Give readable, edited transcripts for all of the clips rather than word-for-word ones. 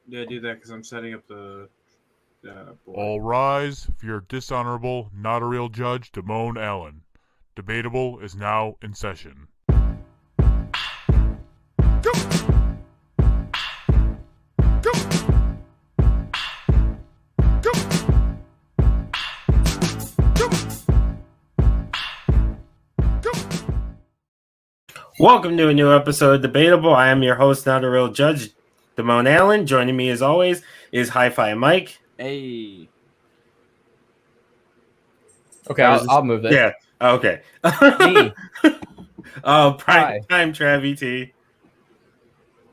Yeah, do that because I'm setting up the board. All rise for your dishonorable, not a real judge, Damone Allen. Debatable is now in session. Welcome to a new episode of Debatable. I am your host, not a real judge, Damone Allen. Joining me as always is Hi-Fi Mike. Hey. Okay, I'll move this. Yeah. Okay. Me. Prime time, Travie T.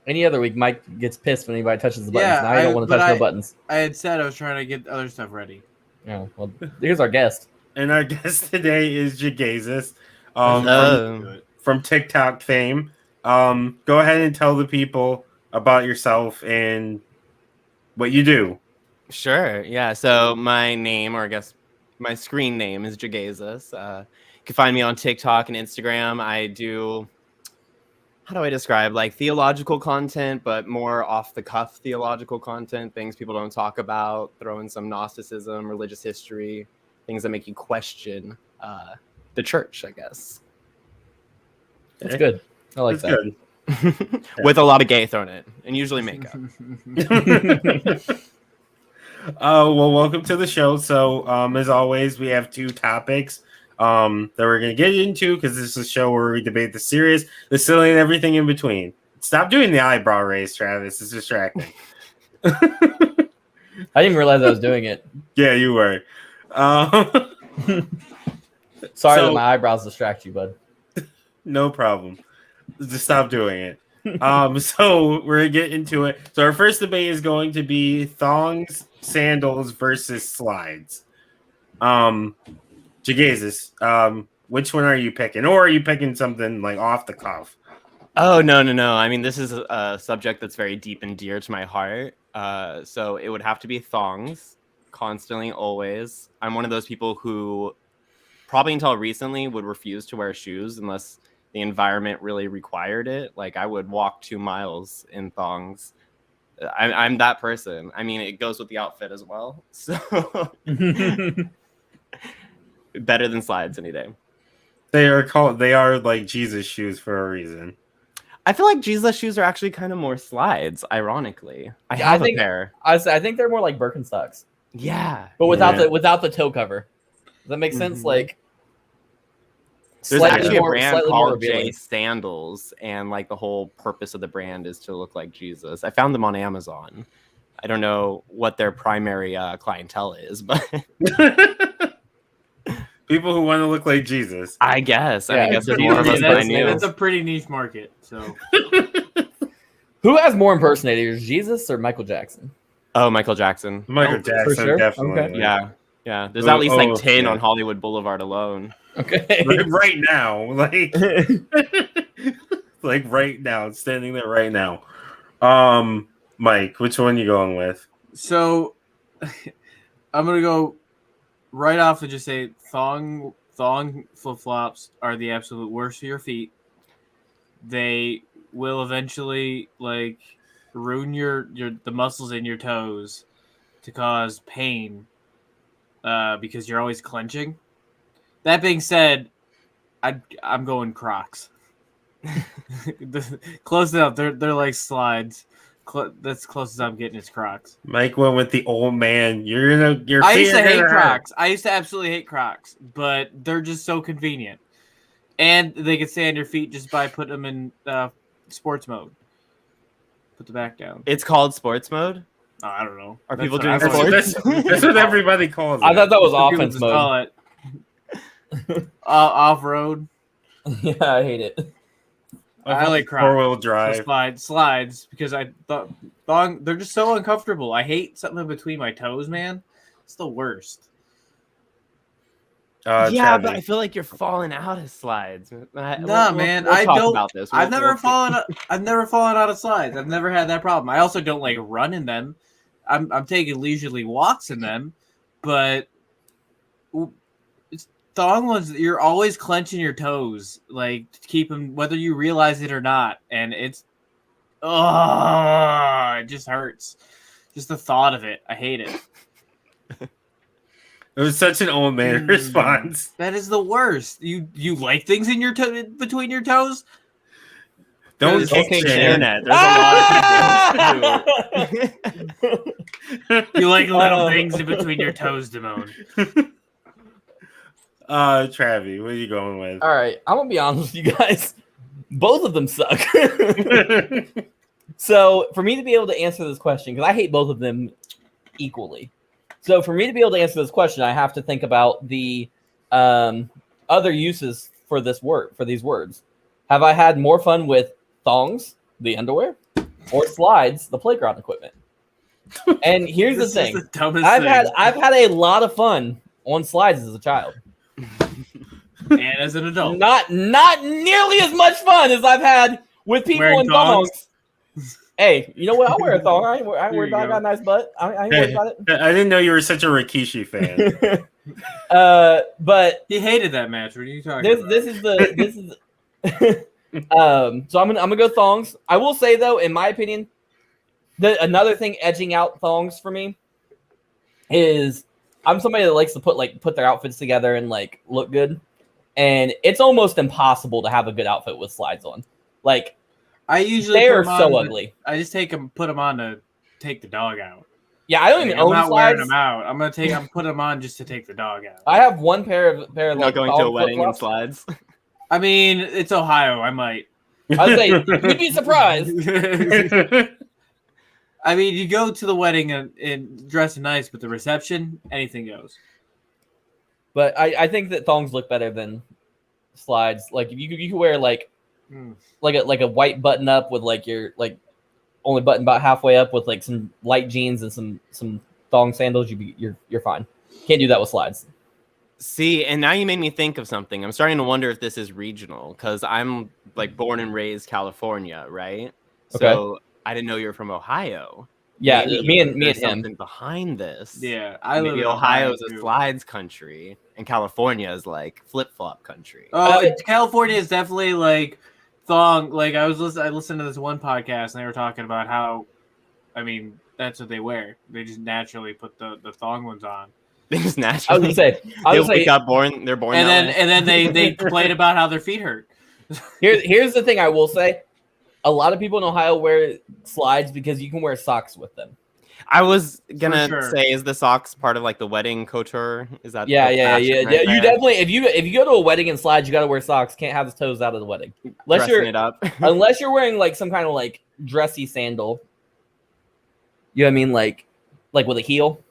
Any other week, Mike gets pissed when anybody touches the buttons. Yeah, now I don't want to touch no buttons. I had said I was trying to get other stuff ready. Yeah, well, here's our guest. And our guest today is JeGaysus from TikTok fame. Go ahead and tell the people about yourself and what you do. Sure. Yeah. So my name, or I guess my screen name, is JeGaysus. You can find me on TikTok and Instagram. I do, how do I describe, like theological content, but more off the cuff theological content, things people don't talk about, throw in some Gnosticism, religious history, things that make you question the church, I guess. That's good. I like that. Good. With a lot of gay thrown in, and usually makeup. Well, welcome to the show. So, as always, we have two topics that we're going to get into because this is a show where we debate the serious, the silly, and everything in between. Stop doing the eyebrow raise, Travis. It's distracting. I didn't even realize I was doing it. Yeah, you were. Sorry that my eyebrows distract you, bud. No problem. Just stop doing it. So we're gonna get into it. So our first debate is going to be thongs, sandals versus slides. JeGaysus, which one are you picking? Or are you picking something like off the cuff? Oh, no. I mean, this is a subject that's very deep and dear to my heart. So it would have to be thongs, constantly, always. I'm one of those people who probably until recently would refuse to wear shoes unless the environment really required it. Like I would walk 2 miles in thongs. I'm that person. I mean, it goes with the outfit as well. So better than slides any day. They are like Jesus shoes for a reason. I feel like Jesus shoes are actually kind of more slides, ironically. I have a pair. I think they're more like Birkenstocks. Yeah. But without the toe cover. Does that make sense? Like there's actually a brand called J Sandals, and like the whole purpose of the brand is to look like Jesus. I found them on Amazon. I don't know what their primary clientele is, but people who want to look like Jesus. I guess. Yeah, I guess there's more of us than I knew. It's a pretty niche market. So who has more impersonators, Jesus or Michael Jackson? Oh, Michael Jackson. Michael Jackson, for sure? definitely. Okay. Yeah. There's at least like 10 on Hollywood Boulevard alone. Okay. Right now, like right now, standing there right now. Mike, which one you going with? So I'm gonna go right off and just say thong flip-flops are the absolute worst for your feet. They will eventually like ruin the muscles in your toes to cause pain because you're always clenching. That being said, I'm going Crocs. Close enough. They're like slides. That's close as I'm getting is Crocs. Mike went with the old man. I used to hate Crocs. I used to absolutely hate Crocs, but they're just so convenient, and they can stay on your feet just by putting them in sports mode. Put the back down. It's called sports mode? Oh, I don't know. Are people doing That's what everybody calls it. I thought that was Some people offense just mode. call it off-road. Yeah, I hate it. I like Crocs. 4-wheel drive. Slides because I thought they're just so uncomfortable. I hate something between my toes, man. It's the worst. Yeah, but I feel like you're falling out of slides. Nah, man, we'll I talk don't. about this. I've never fallen out of slides. I've never had that problem. I also don't like run in them. I'm taking leisurely walks in them, but thong ones, you're always clenching your toes, like to keep them, whether you realize it or not, and it just hurts. Just the thought of it, I hate it. It was such an old man response. That is the worst. You like things in your between your toes? Don't Kick kick Shannon. Shannon. There's a lot of people who You like little things in between your toes, Damone. Travi, what are you going with? All right, I'm gonna be honest with you guys. Both of them suck. So for me to be able to answer this question, because I hate both of them equally. So for me to be able to answer this question, I have to think about the other uses for this word, for these words. Have I had more fun with thongs, the underwear, or slides, the playground equipment? And here's the thing: is the dumbest I've thing. had a lot of fun on slides as a child. And as an adult. Not nearly as much fun as I've had with people Wearing in thongs. Hey, you know what? I'll wear a thong. I ain't wear you I got a nice butt. I ain't worried about it. I didn't know you were such a Rikishi fan. But He hated that match. What are you talking this about? this is so I'm gonna go thongs. I will say though, in my opinion, another thing edging out thongs for me is I'm somebody that likes to put their outfits together and like look good, and it's almost impossible to have a good outfit with slides on. Like I usually they put are 'em so on, ugly. I just put them on to take the dog out. Yeah, I don't Like, even I'm own not slides. wearing them out. I'm put them on just to take the dog out. I have one pair of not like going to a thong wedding in flip-flops. slides. I mean, it's Ohio. I might. I'd say you'd be surprised. I mean, you go to the wedding and dress nice, but the reception, anything goes. But I think that thongs look better than slides. Like if you could wear like a white button up with like your like only button about halfway up with like some light jeans and some thong sandals, you're fine. Can't do that with slides. See, and now you made me think of something. I'm starting to wonder if this is regional because I'm like born and raised California, right? Okay. So I didn't know you were from Ohio. Yeah, Maybe me and there's him. something behind this. Yeah, I live Maybe in Ohio is too. a slides country, and California is like flip flop country. California is definitely like thong. Like I listened to this one podcast and they were talking about how, I mean, that's what they wear. They just naturally put the thong ones on. They just I naturally. was gonna say, They're born. And that then way. they complain about how their feet hurt. here's the thing I will say. A lot of people in Ohio wear slides because you can wear socks with them. I was gonna sure. say, is the socks part of like the wedding couture? Is that Yeah. the fashion right You there? definitely if you go to a wedding in slides, you got to wear socks. Can't have the toes out of the wedding unless Dressing it up. unless you're wearing like some kind of like dressy sandal. You know what I mean, like with a heel.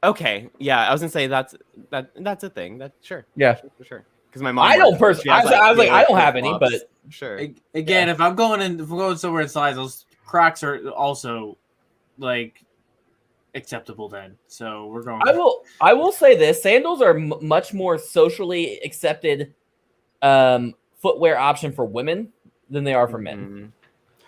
Okay, yeah, I was gonna say that's a thing. That sure, Yeah. for sure. Because my mom, I don't wears personally. those. She has, I was like, heel I don't have any, flip-flops. but sure. Again, if I'm going somewhere in slides, those Crocs are also like acceptable then. So we're going. I will say this: sandals are much more socially accepted footwear option for women than they are for men. Mhm.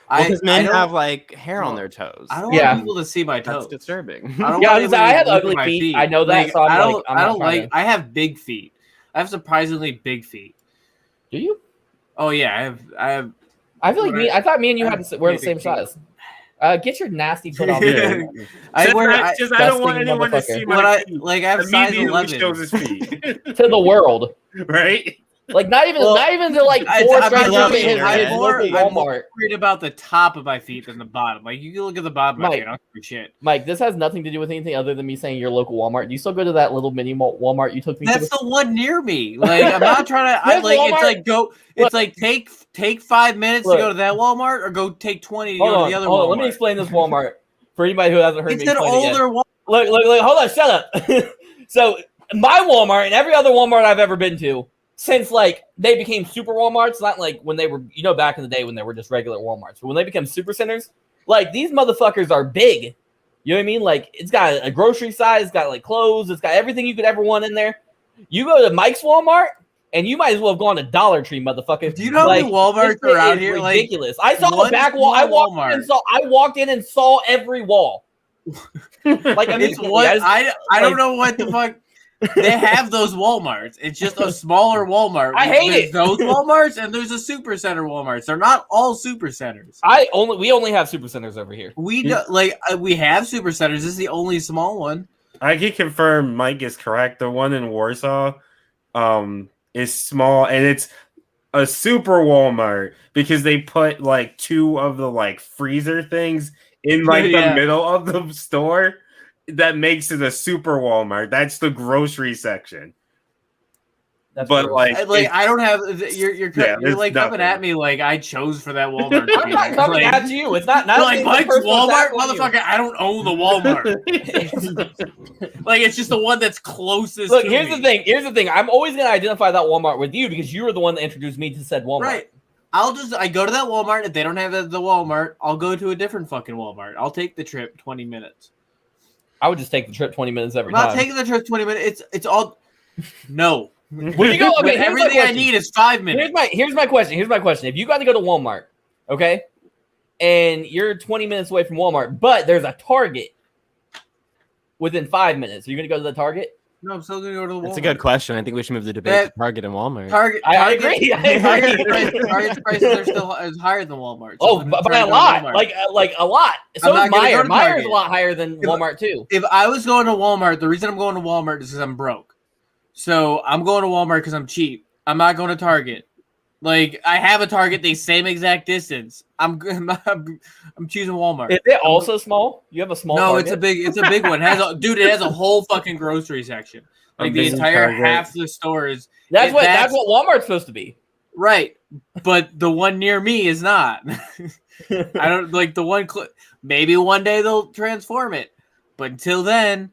Well, because men have like hair on their toes. I don't Yeah. want people to see my toes. That's disturbing. I don't Yeah, want I have anybody to look ugly at my feet. I know that, so I'm I like, don't. I'm I not don't trying like. I have big feet. I have surprisingly big feet. Do you? Oh yeah, I have. I feel like Right. I thought me and you I had have we're the big same feet. size. Get your nasty foot off me. I wear. I don't want disgusting anyone to motherfucker. see what my I feet. like. I have size Immediately 11. shows his feet. To the world. Right? Like not even to like I- force I Roger love to his, it. his I'm local I'm more Walmart. worried about the top of my feet than the bottom. Like you can look at the bottom of my Mike. feet. I don't give a shit. Mike, this has nothing to do with anything other than me saying your local Walmart. Do you still go to that little mini Walmart you took me That's to? the one near me. Like I'm not trying to. There's Walmart. It's like take 5 minutes Look. to go to that Walmart, or go take 20 to go to the other Hold Walmart. on. Let me explain this Walmart for anybody who hasn't heard It's me an explain it yet. older Walmart. Look, hold on, shut up. So my Walmart and every other Walmart I've ever been to, since like they became super Walmarts, not like when they were, back in the day when they were just regular Walmarts, but when they become super centers, like these motherfuckers are big. You know what I mean? Like it's got a grocery size, it's got like clothes, it's got everything you could ever want in there. You go to Mike's Walmart and you might as well have gone to Dollar Tree, motherfucker. Do you know how many Walmarts this are out is here? ridiculous. Like, I saw the one back wall. I small walked in and saw every wall. Like It's immediately. what I I don't know what the fuck. They have those Walmarts. It's just a smaller Walmart. I hate There's it. those Walmarts and there's a Supercenter Walmarts. They're not all Supercenters. We only have Supercenters over here. We do, we have Supercenters. This is the only small one. I can confirm Mike is correct. The one in Warsaw is small, and it's a super Walmart because they put like 2 of the like freezer things in like the middle of the store. That makes it a super Walmart. That's the grocery section. That's but gross. like I don't have you're like coming nothing. at me like I chose for that Walmart. to I'm be not there. coming Like, at you. It's not like Mike's Walmart, motherfucker. motherfucker. I don't own the Walmart. Like it's just the one that's closest. Look, to here's me. the thing. Here's the thing. I'm always gonna identify that Walmart with you because you were the one that introduced me to said Walmart. Right. I go to that Walmart. If they don't have the Walmart, I'll go to a different fucking Walmart. I'll take the trip 20 minutes. I would just take the trip 20 minutes every I'm not time. taking the trip 20 minutes. It's all no. When you go, okay, here's my Everything I question. need is 5 minutes. Here's my question. If you got to go to Walmart, okay, and you're 20 minutes away from Walmart, but there's a Target within 5 minutes, are you gonna go to the Target? No, I'm still gonna go to the Walmart. That's a good question. I think we should move the debate to Target and Walmart. I agree. Target's prices are still higher than Walmart. Oh, by a lot, like a lot. So I'm is not gonna go Meijer. to Meier's Target. a lot higher than Walmart too. If I was going to Walmart, the reason I'm going to Walmart is because I'm broke. So I'm going to Walmart because I'm cheap. I'm not going to Target. Like I have a Target the same exact distance. I'm choosing Walmart. Is it also small? You have a small. No, Target? it's a big one. It has a whole fucking grocery section. Like the Amazing entire Target. half of the store is That's what Walmart's supposed to be. right. But the one near me is not. I don't like the one. Maybe one day they'll transform it, but until then,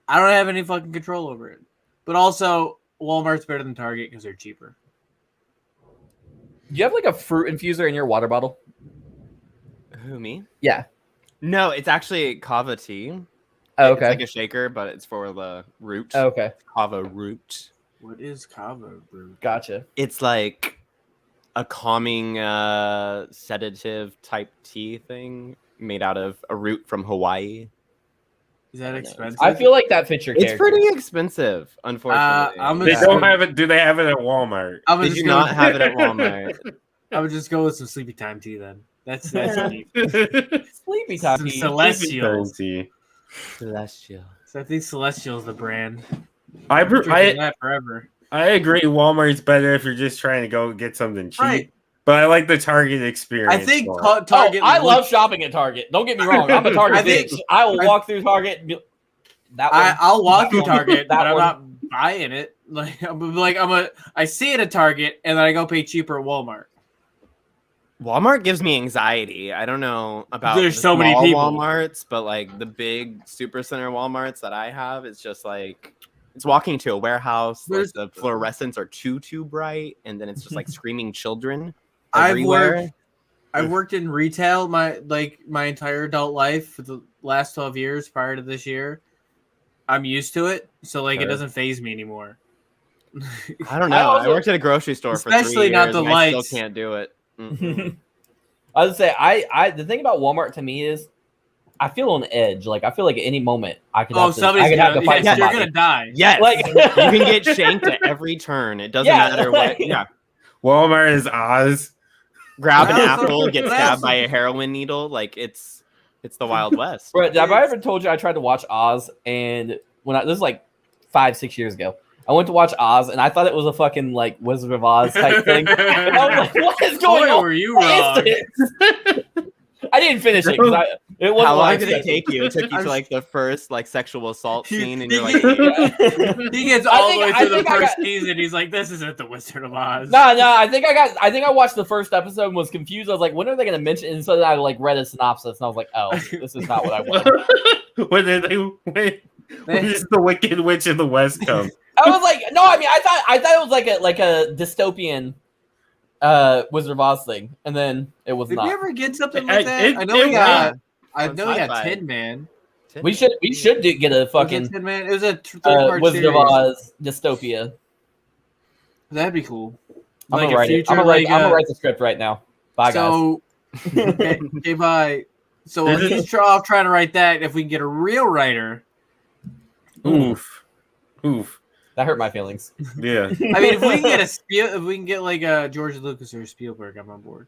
I don't have any fucking control over it. But also, Walmart's better than Target because they're cheaper. Do you have like a fruit infuser in your water bottle? Who, me? Yeah. No, it's actually kava tea. Oh, It's okay. like a shaker, but it's for the root. Oh, okay. Kava root. What is kava brew? Gotcha. It's like a calming sedative type tea thing made out of a root from Hawaii. Is that expensive? I feel like that fits your It's character. pretty expensive, unfortunately. I'm they gonna- don't have it. Do they have it at Walmart? I would Did just you go- not have it at Walmart? I would just go with some sleepy time tea then. That's deep. Sleepy time. Some tea. Celestials. Celestial. So I think Celestial is the brand. I Drinking that forever. I agree. Walmart's better if you're just trying to go get something cheap. Right. But I like the Target experience. I think more. Target. I love shopping at Target. Don't get me wrong. I'm a Target I think- bitch. I will walk through Target. And be, that one. I'll walk That through one. Target, That but I'm one. not buying it. I see it at Target, and then I go pay cheaper at Walmart. Walmart gives me anxiety. I don't know about There's the so many small people. Walmarts, but like the big supercenter Walmarts that I have, it's just like it's walking to a warehouse. Like There's- the fluorescents are too bright, and then it's just like screaming children I've everywhere. I've worked in retail my entire adult life for the last 12 years prior to this year. I'm used to it, so like it Sure. doesn't faze me anymore. I don't know. I I, also- worked at a grocery store for Especially 3 not years, the and I lights. still can't do it. Mm-mm. I would say the thing about Walmart to me is I feel on edge. Like I feel like at any moment I could have to, somebody's I could have to gonna, fight yes, you're somebody. gonna die. Yes, Like- you can get shanked at every turn. It doesn't Yeah, matter like- what. Yeah, Walmart is Oz. grab an I also- apple, get I stabbed also- by a heroin needle. Like it's the Wild West. Bro, have I ever told you I tried to watch Oz and this is like 5-6 years ago. I went to watch Oz and I thought it was a fucking like Wizard of Oz type thing. And I was like, what is going Boy, on? were you What is wrong? this? I didn't finish it because it wasn't How what I long did it expected. take you? It took you I'm to like the first like sexual assault He- scene, and he you're like, get- He gets all the way I through the think I first got- season. He's like, "This isn't the Wizard of Oz." No, I think I watched the first episode and was confused. I was like, when are they going to mention it? And so then I like read a synopsis and I was like, oh, this is not what I wanted. when did when does the Wicked Witch of the West come? I was like, no, I mean, I thought it was like a dystopian Wizard of Oz thing, and then it was Did not. we ever get something I- like that? it- I know it we got. was. I On know we got Sci-Fi. Tin Man. We should get a fucking Tin Man. It was a third-part Wizard series. of Oz dystopia. That'd be cool. I'm Like gonna a write it. future, I'm gonna like write the script right now. Bye, guys. so, okay, bye. So This he's off trying to write that. If we can get a real writer, Oof. Oof. That hurt my feelings. Yeah. I mean, if we can get like a George Lucas or Spielberg, I'm on board.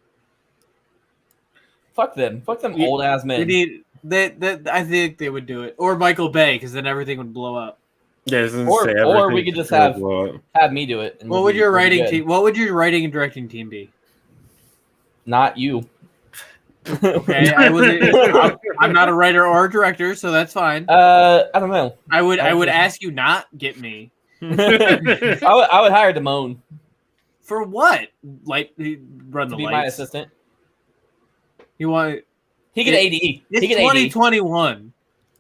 Fuck them. Fuck them We- old ass They men. need that. I think they would do it, or Michael Bay, because then everything would blow up. Yeah, I was gonna Or- say or we everything could just should have- blow up. Have me do it. And What we'll would be- your we'll be writing good. team? What would your writing and directing team be? Not you. Okay, I'm not a writer or a director, so that's fine. I don't know. I would ask you not get me I would hire Damone for what? Like run to the be my lights. assistant. You want? He could AD. He It's could AD. 2021.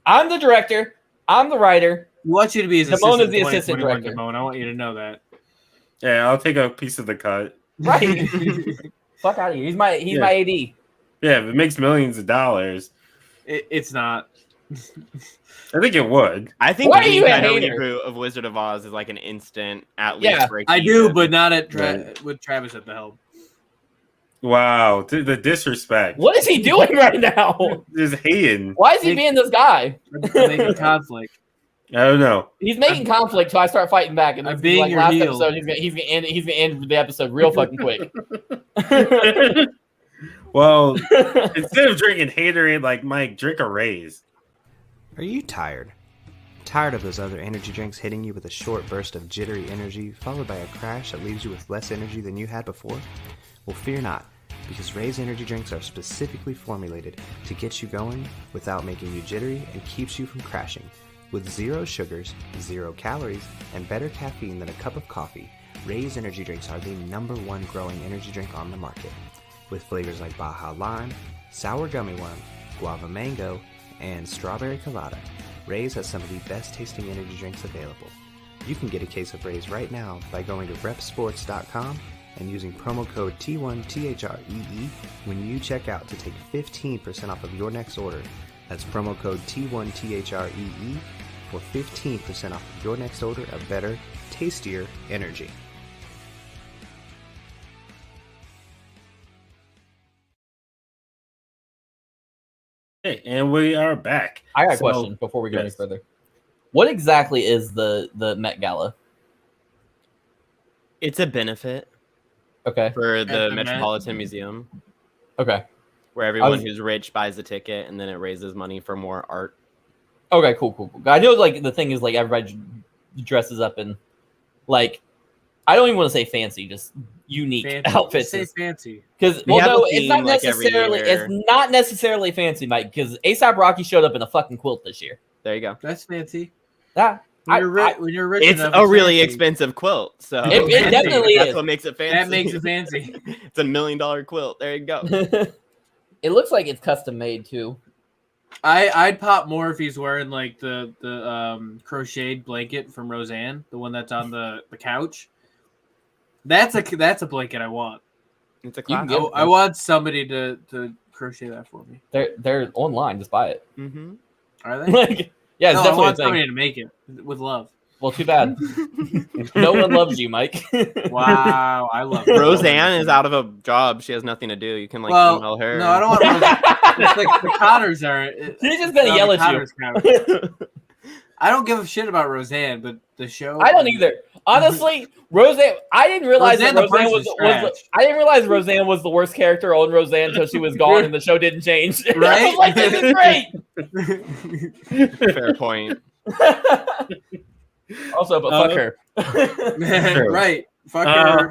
I'm the director. I'm the writer. We want you to be his Damone assistant. is the assistant 2021, director. Damone. I want you to know that. Yeah, I'll take a piece of the cut. Right. Fuck out of here. He's my AD. Yeah, if it makes millions of dollars, It's not. I think it would. I think Why are the you a Shadowy hater? reboot of Wizard of Oz is like an instant at least Yeah, break I do, even. but not Right. with Travis at the helm. Wow, the disrespect. What is he doing right now? Just hating. Why is he being this guy? Making conflict. I don't know. He's making conflict, so I start fighting back. And I'm then, being like your last heel. episode, he's gonna end the episode real fucking quick. Well, instead of drinking haterade like Mike, drink a Raise. Are you tired? Tired of those other energy drinks hitting you with a short burst of jittery energy, followed by a crash that leaves you with less energy than you had before? Well, fear not, because Ray's energy drinks are specifically formulated to get you going without making you jittery and keeps you from crashing. With 0 sugars, 0 calories, and better caffeine than a cup of coffee, Ray's energy drinks are the #1 growing energy drink on the market. With flavors like Baja Lime, Sour Gummy Worm, Guava Mango, and Strawberry Colada, Ray's has some of the best tasting energy drinks available. You can get a case of Ray's right now by going to repsports.com and using promo code T1THREE when you check out to take 15% off of your next order. That's promo code T1THREE for 15% off of your next order of better, tastier energy. Hey, and we are back. I got a So- question before we go any yes. further. What exactly is the Met Gala? It's a benefit Okay. for the the Met. Metropolitan Museum Okay. where everyone was- who's rich buys a ticket and then it raises money for more art. Okay. Cool. I know, like, the thing is, like, everybody dresses up in, like, I don't even want to say fancy, just unique Fancy. outfits. Say fancy. Because We have a no, it's theme, not like, every necessarily year. it's not necessarily fancy, Mike. Because ASAP Rocky showed up in a fucking quilt this year. There you go. That's fancy. Yeah, When you're rich It's enough, a really fancy. expensive quilt, so It definitely that's is. what makes it fancy. That makes it fancy. It's $1 million quilt. There you go. It looks like it's custom made too. I'd pop more if he's wearing like the crocheted blanket from Roseanne, the one that's on the couch. That's a blanket I want. It's a You can classic. get- I want somebody to crochet that for me. They're online. Just buy it. Mm-hmm. Are they? Like, yeah, it's No, I definitely a want thing. somebody to make it with love. Well, too bad. No one loves you, Mike. Wow, I love it. Roseanne is out of a job. She has nothing to do. You can like Well, email her. no, I don't want Roseanne. It's like the Connors are. He's just gonna on yell the at you. Connors couch. I don't give a shit about Roseanne, but the show. I don't either. Honestly, Roseanne. I didn't realize Roseanne that the Roseanne was. person's trash. I didn't realize Roseanne was the worst character on Roseanne until she was gone and the show didn't change. I Right? was like, this is great. Fair point. Also, but fuck her. True. Right. Fuck Uh, her.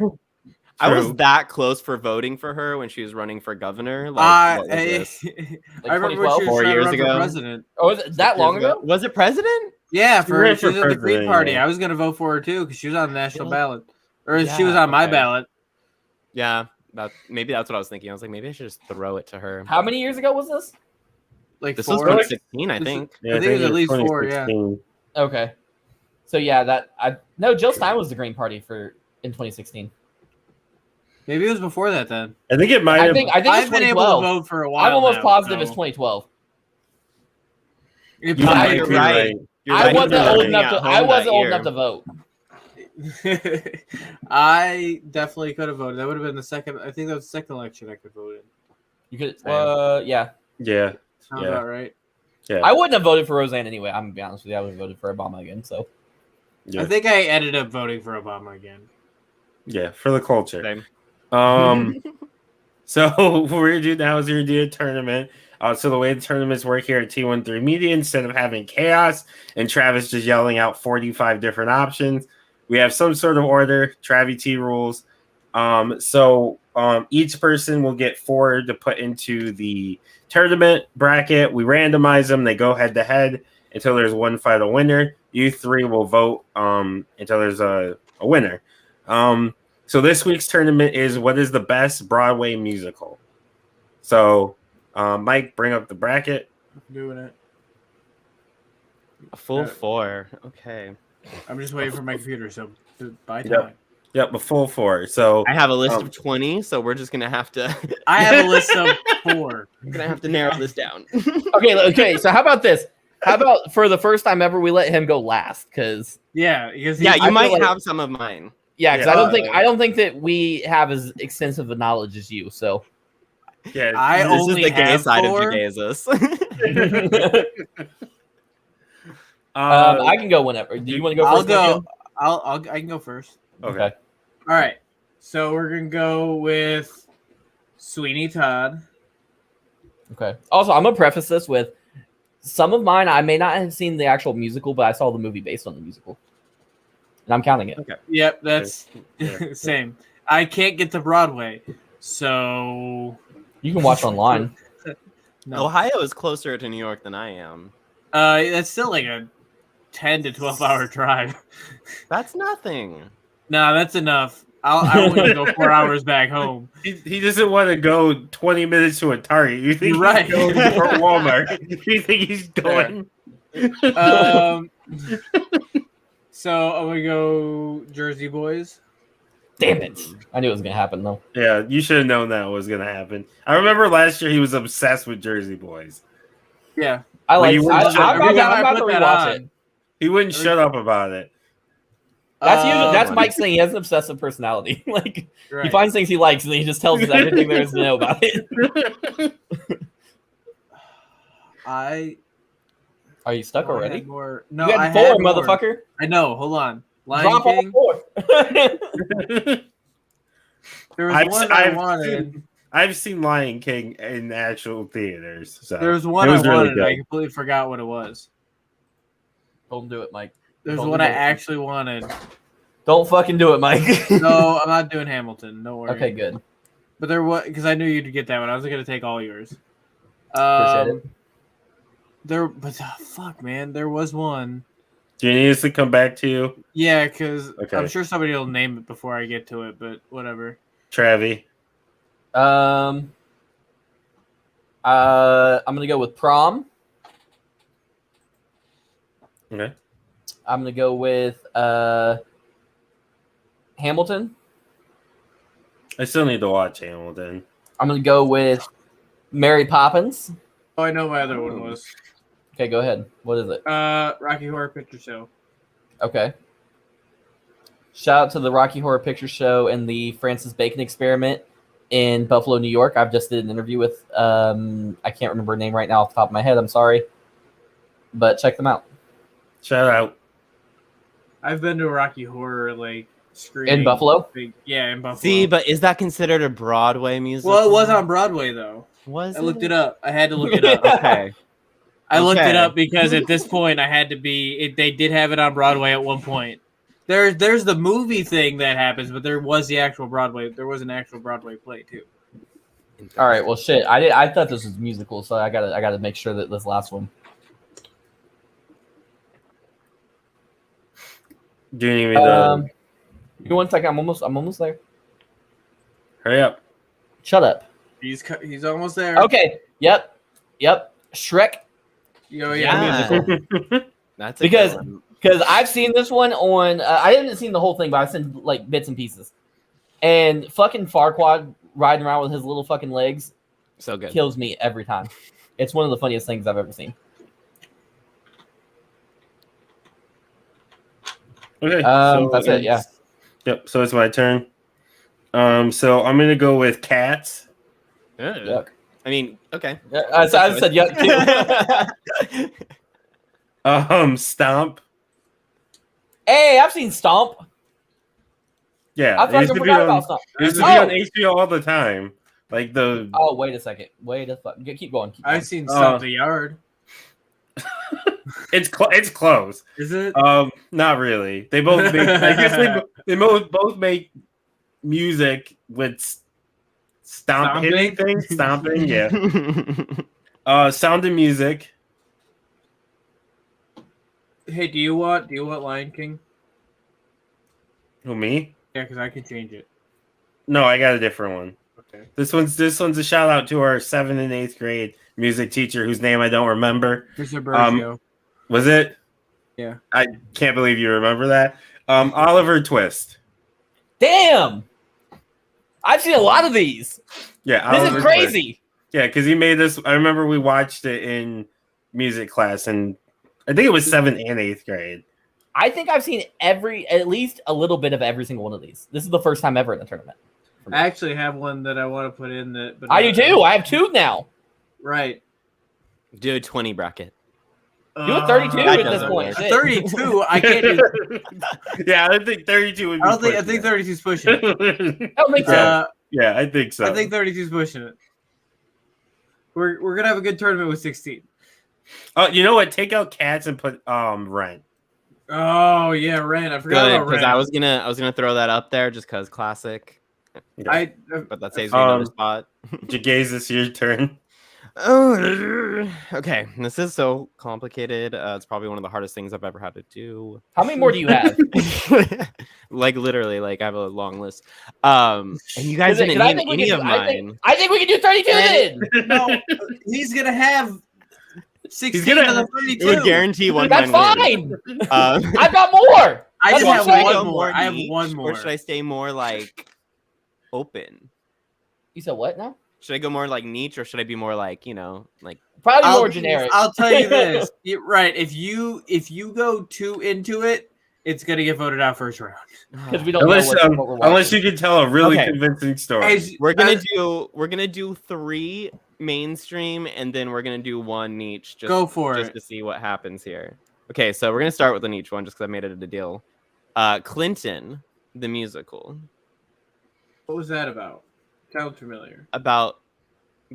I was True. that close for voting for her when she was running for governor. Like, what was this? I remember when she was 4 trying to years run for ago? president. Oh, was it that long ago? Was it president? Yeah, She ran she was for at the Green president, Party. yeah. I was gonna vote for her too because she was on the national Yeah. ballot, or she Yeah, was on my okay. ballot. Yeah, maybe that's what I was thinking. I was like, maybe I should just throw it to her. How many years ago was this? Like This was 4. 2016, I This- think. Yeah, I think it was at least 4, yeah. 2016. Okay. So yeah, no, Jill Stein was the Green Party in 2016. Maybe it was before that then. I think it might I have. think it's I've been able to 2012. vote for a while. I'm almost now, positive so it's 2012. it You might might you're be be. right. You're I right. wasn't You're old living enough at to. home I that wasn't old year. enough to vote. I definitely could have voted. That would have been the second. I think that was the second election I could vote in. You could. Same. Yeah. Yeah. Sounds Yeah. about right. Yeah. I wouldn't have voted for Roseanne anyway. I'm gonna be honest with you. I would have voted for Obama again. So Yeah. I think I ended up voting for Obama again. Yeah, for the culture. Same. So what we're gonna do now is we're gonna do a tournament. So the way the tournaments work here at T13 Media, instead of having chaos and Travis just yelling out 45 different options, we have some sort of order. Travi T rules. Each person will get 4 to put into the tournament bracket. We randomize them. They go head to head until there's one final winner. You 3 will vote until there's a winner. So this week's tournament is what is the best Broadway musical. So, Mike, bring up the bracket. Doing it. A full 4. Okay. I'm just waiting for my computer, so bye time. Yep, a full 4. So I have a list of 20, so we're just gonna have to. I have a list of 4. I'm gonna have to narrow this down. Okay. So how about this? How about for the first time ever, we let him go last? Because Yeah, because Yeah, I you might feel like- have some of mine. because Yeah. I don't think that we have as extensive a knowledge as you. So yeah, I This is only the gay have side 4. of JeGaysus. I can go whenever. Do you want to go I'll first? go. Nico? I can go first. okay. All right. So we're gonna go with Sweeney Todd. Okay. Also, I'm gonna preface this with some of mine. I may not have seen the actual musical, but I saw the movie based on the musical, and I'm counting it. Yep, that's Yeah. same. I can't get to Broadway, so You can watch online. no. Ohio is closer to New York than I am. That's still like a 10 to 12 hour drive. That's nothing. No, that's enough. I want to go 4 hours back home. He doesn't want to go 20 minutes to a Target. You think You're right. he's going for Walmart? You think he's going? So I'm gonna go Jersey Boys. Damn it! I knew it was gonna happen though. Yeah, you should have known that was going to happen. I remember last year he was obsessed with Jersey Boys. Yeah, I like. you wouldn't shut up. I'm about Every time I to put that rewatch on, it. He wouldn't shut up about it. That's usually that's Um, Mike saying he has an obsessive personality. Like right. he finds things he likes and he just tells us everything there is to know about it. Are you stuck I already? had more. No, You I had 4, had more. motherfucker. I know. Hold on. Lion Drop all King. 4. There was I've- one I I've wanted. I've seen Lion King in actual theaters. So There was one it I was really wanted. good. I completely forgot what it was. Don't do it, Mike. There's Don't one do I it. actually wanted. Don't fucking do it, Mike. No, I'm not doing Hamilton. Don't worry. Okay, good. But there was because I knew you'd get that one. I was gonna take all yours. Appreciate it. Fuck, man, there was one. Do you need us to come back to you, Yeah, because Okay. I'm sure somebody will name it before I get to it. But whatever. Travi? I'm gonna go with Prom. Okay. I'm gonna go with Hamilton. I still need to watch Hamilton. I'm gonna go with Mary Poppins. Oh, I know my other one was Okay, go ahead. What is it? Rocky Horror Picture Show. Okay. Shout out to the Rocky Horror Picture Show and the Francis Bacon Experiment in Buffalo, New York. I've just did an interview with I can't remember her name right now off the top of my head. I'm sorry, but check them out Shout out. I've been to a Rocky Horror like screening in Buffalo. Yeah, in Buffalo. See, but is that considered a Broadway musical? well, it was on Broadway though. Was I looked it up. I had to look it up. Okay. I looked it Okay. up because at this point I had to be. They did have it on Broadway at one point. There's the movie thing that happens, but there was the actual Broadway. There was an actual Broadway play too. All right, well, shit. I thought this was musical, so I gotta make sure that this last one. Do you need me to Give me 1 second. I'm almost there. hurry up? Shut up. He's almost there. Okay. Yep. Shrek. Oh, Yeah. musical. That's a Because- good one. Because I've seen this one on. I haven't seen the whole thing, but I've seen like bits and pieces. And fucking Farquaad riding around with his little fucking legs So good. kills me every time. It's one of the funniest things I've ever seen. Okay. That's it. Yeah. Yep. So it's my turn. So I'm gonna go with Cats. Ugh. Yuck. I mean, okay. I said yuck too. Stomp. Hey, I've seen Stomp. Yeah, I it used fucking to be forgot on, about Stomp. it used to be Oh. on HBO all the time. Like the Oh, wait a second. Keep going. I've seen Uh, Stomp the Yard. it's close. Is it? Not really. They both make. I guess they both make music with hitting things, stomping. Yeah. Sound and music. Hey, do you want Lion King? Who, me? Yeah, because I can change it. No, I got a different one. Okay. This one's a shout out to our 7th and 8th grade music teacher whose name I don't remember. Mr. Bergio. Was it? Yeah. I can't believe you remember that. Oliver Twist. Damn. I've seen a lot of these. Yeah, This Oliver is Twist. crazy. Yeah, because he made this. I remember we watched it in music class, and I think it was 7th and 8th grade. I think I've seen at least a little bit of every single one of these. This is the first time ever in a tournament. I actually have one that I want to put in that. But I do too. I have 2 now. Right. Do a 20 bracket. Do a 32 that at this doesn't point. work. Shit. 32. I can't do. Yeah, I think 32 would be. I think 32 is pushing it. I don't think so. Yeah, I think so. I think 32 is pushing it. We're gonna have a good tournament with 16. Oh, you know what? Take out Cats and put Rent. Oh yeah, Ren. I forgot Good, about because Ren. I was gonna throw that up there just because classic, but that saves me another spot. JeGaysus, your turn. Oh, okay. This is so complicated. It's probably one of the hardest things I've ever had to do. How many more do you have? Like literally, like I have a long list. And you guys didn't name any of mine. I think we can do 32 then. No, he's gonna have 16 He's gonna of the have- 32. It would guarantee one. That's mine wins. fine. I've got more. I That's just what have I'm saying. one Go more. I have niche, one more. Or should I stay more like open? You said what now? Should I go more like niche, or should I be more like like? Probably more generic. I'll tell you this. Right. If you go too into it, it's gonna get voted out first round. Because we don't Unless, know what we're watching. unless you can tell a really Okay. convincing story. We're gonna do 3 mainstream, and then we're gonna do 1 niche. Just, Go for just it. to see what happens here. Okay, so we're gonna start with the niche one, just because I made it a deal. Clinton, the musical, What was that about? Sounds familiar. about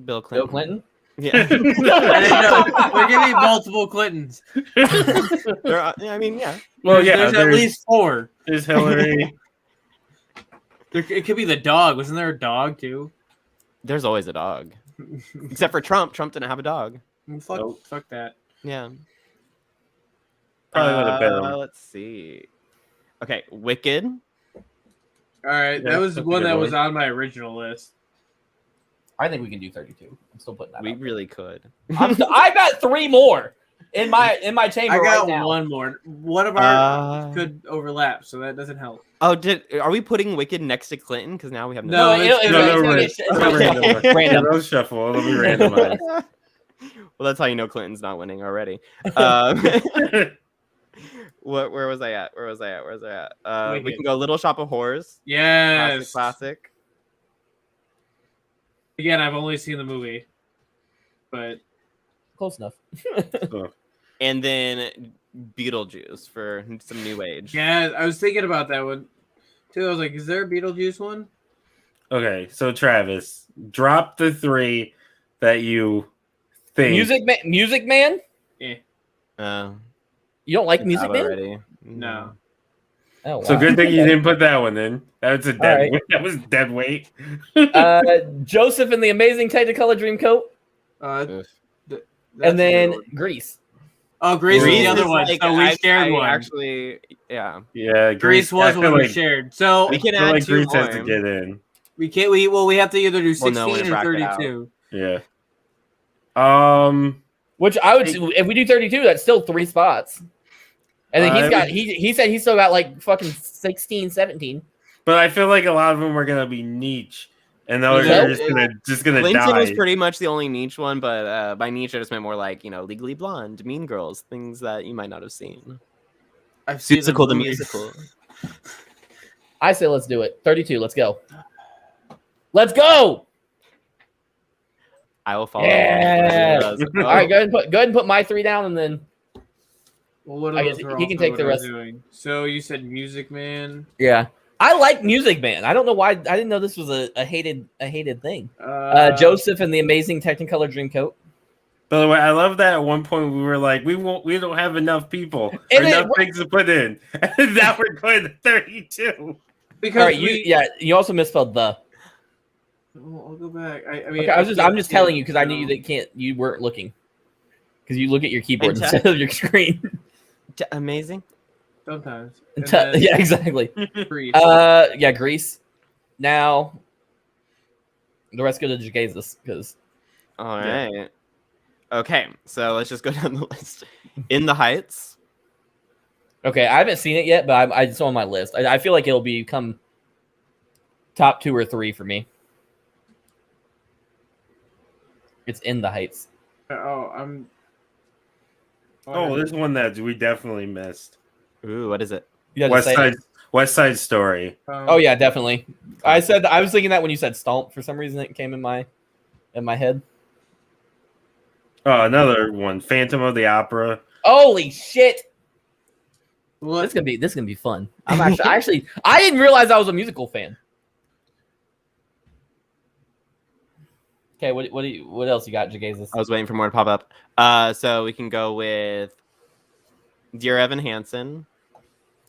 Bill Clinton. Bill Clinton? Yeah. I didn't know. We're gonna be multiple Clintons. There are, yeah, I mean, yeah. Well, yeah, there's at least 4. there's Hillary. It could be the dog. Wasn't there a dog too? There's always a dog, except for Trump. Trump didn't have a dog. Fuck, Nope. fuck that. Yeah. Probably would have been him. Let's see. Okay, Wicked. All right, Yeah, that was that's a one good that one. was on my original list. I think we can do 32. I'm still putting that We out. really could. I've got 3 more in my chamber I got right now. one more. One of our could overlap, so that doesn't help. Oh, are we putting Wicked next to Clinton? Because now we have No, it's no, gonna Rick. get No, random. Random. Don't shuffle. It'll be randomized. Well, that's how you know Clinton's not winning already. Where was I at? We Wicked. can go Little Shop of Horrors. Yes. Classic. Again, I've only seen the movie, but Close enough. And then Beetlejuice for some new age. yeah, I was thinking about that one too. I was like, is there a Beetlejuice one? Okay, so Travis, drop the 3 that you think. Music Man? Uh, You don't like it's Music out Man? already. No. Oh, wow. So good thing you didn't put that one in. That was a dead. right. Weight. That was dead weight. Joseph and the Amazing Technicolor Dreamcoat, Oof. and then Grease. Oh, Grease was Grease the other is one. like- So we I shared one. Actually, yeah. Yeah, Grease was I one feel we like, shared. So We can I feel add like 2 Grease more. has to get in. we can't. We have to either do 16 Well, no, we're or bracket out. 32. Yeah. Which I would, if we do 32, that's still 3 spots. And then I would- he said he's still got like fucking 16, 17. But I feel like a lot of them were gonna be niche, and they're Yeah. just gonna Clinton die. was pretty much the only niche one, but by niche I just meant more like Legally Blonde, Mean Girls, things that you might not have seen. I've seen Musical the movie. musical. I say let's do it. 32. Let's go. Let's go. I will follow. Yeah. along. All right, go ahead and put my 3 down, and then Well, what I are guess those for he can also take what the I'm rest. doing? So you said Music Man. Yeah, I like Music Man. I don't know why. I didn't know this was a hated thing. Joseph. Joseph and the Amazing Technicolor Dreamcoat. By the way, I love that at one point we were like, we don't have enough people or And enough things to put in. And now we're going to 32. Because All right, you also misspelled the. Well, I'll go back. I mean, Okay, I'm just telling you because I knew you you weren't looking because you look at your keyboard And instead of your screen. Amazing. sometimes. And then Yeah, exactly. Grease. Yeah, Grease. Now the rest go to JeGaysus because All right. Okay, so let's just go down the list. In the Heights. okay, I haven't seen it yet, but it's on my list. I feel like it'll become top 2 or 3 for me. It's In the Heights. I'm. Oh, there's one that we definitely missed. Ooh, what is it? You had to say it. West Side Story. Oh yeah, definitely. I was thinking that when you said Stomp for some reason it came in my head. Oh, another one. Phantom of the Opera. Holy shit! What? This is gonna be fun. I'm actually I didn't realize I was a musical fan. Okay, what else you got, JeGaysus? I was waiting for more to pop up. So we can go with Dear Evan Hansen.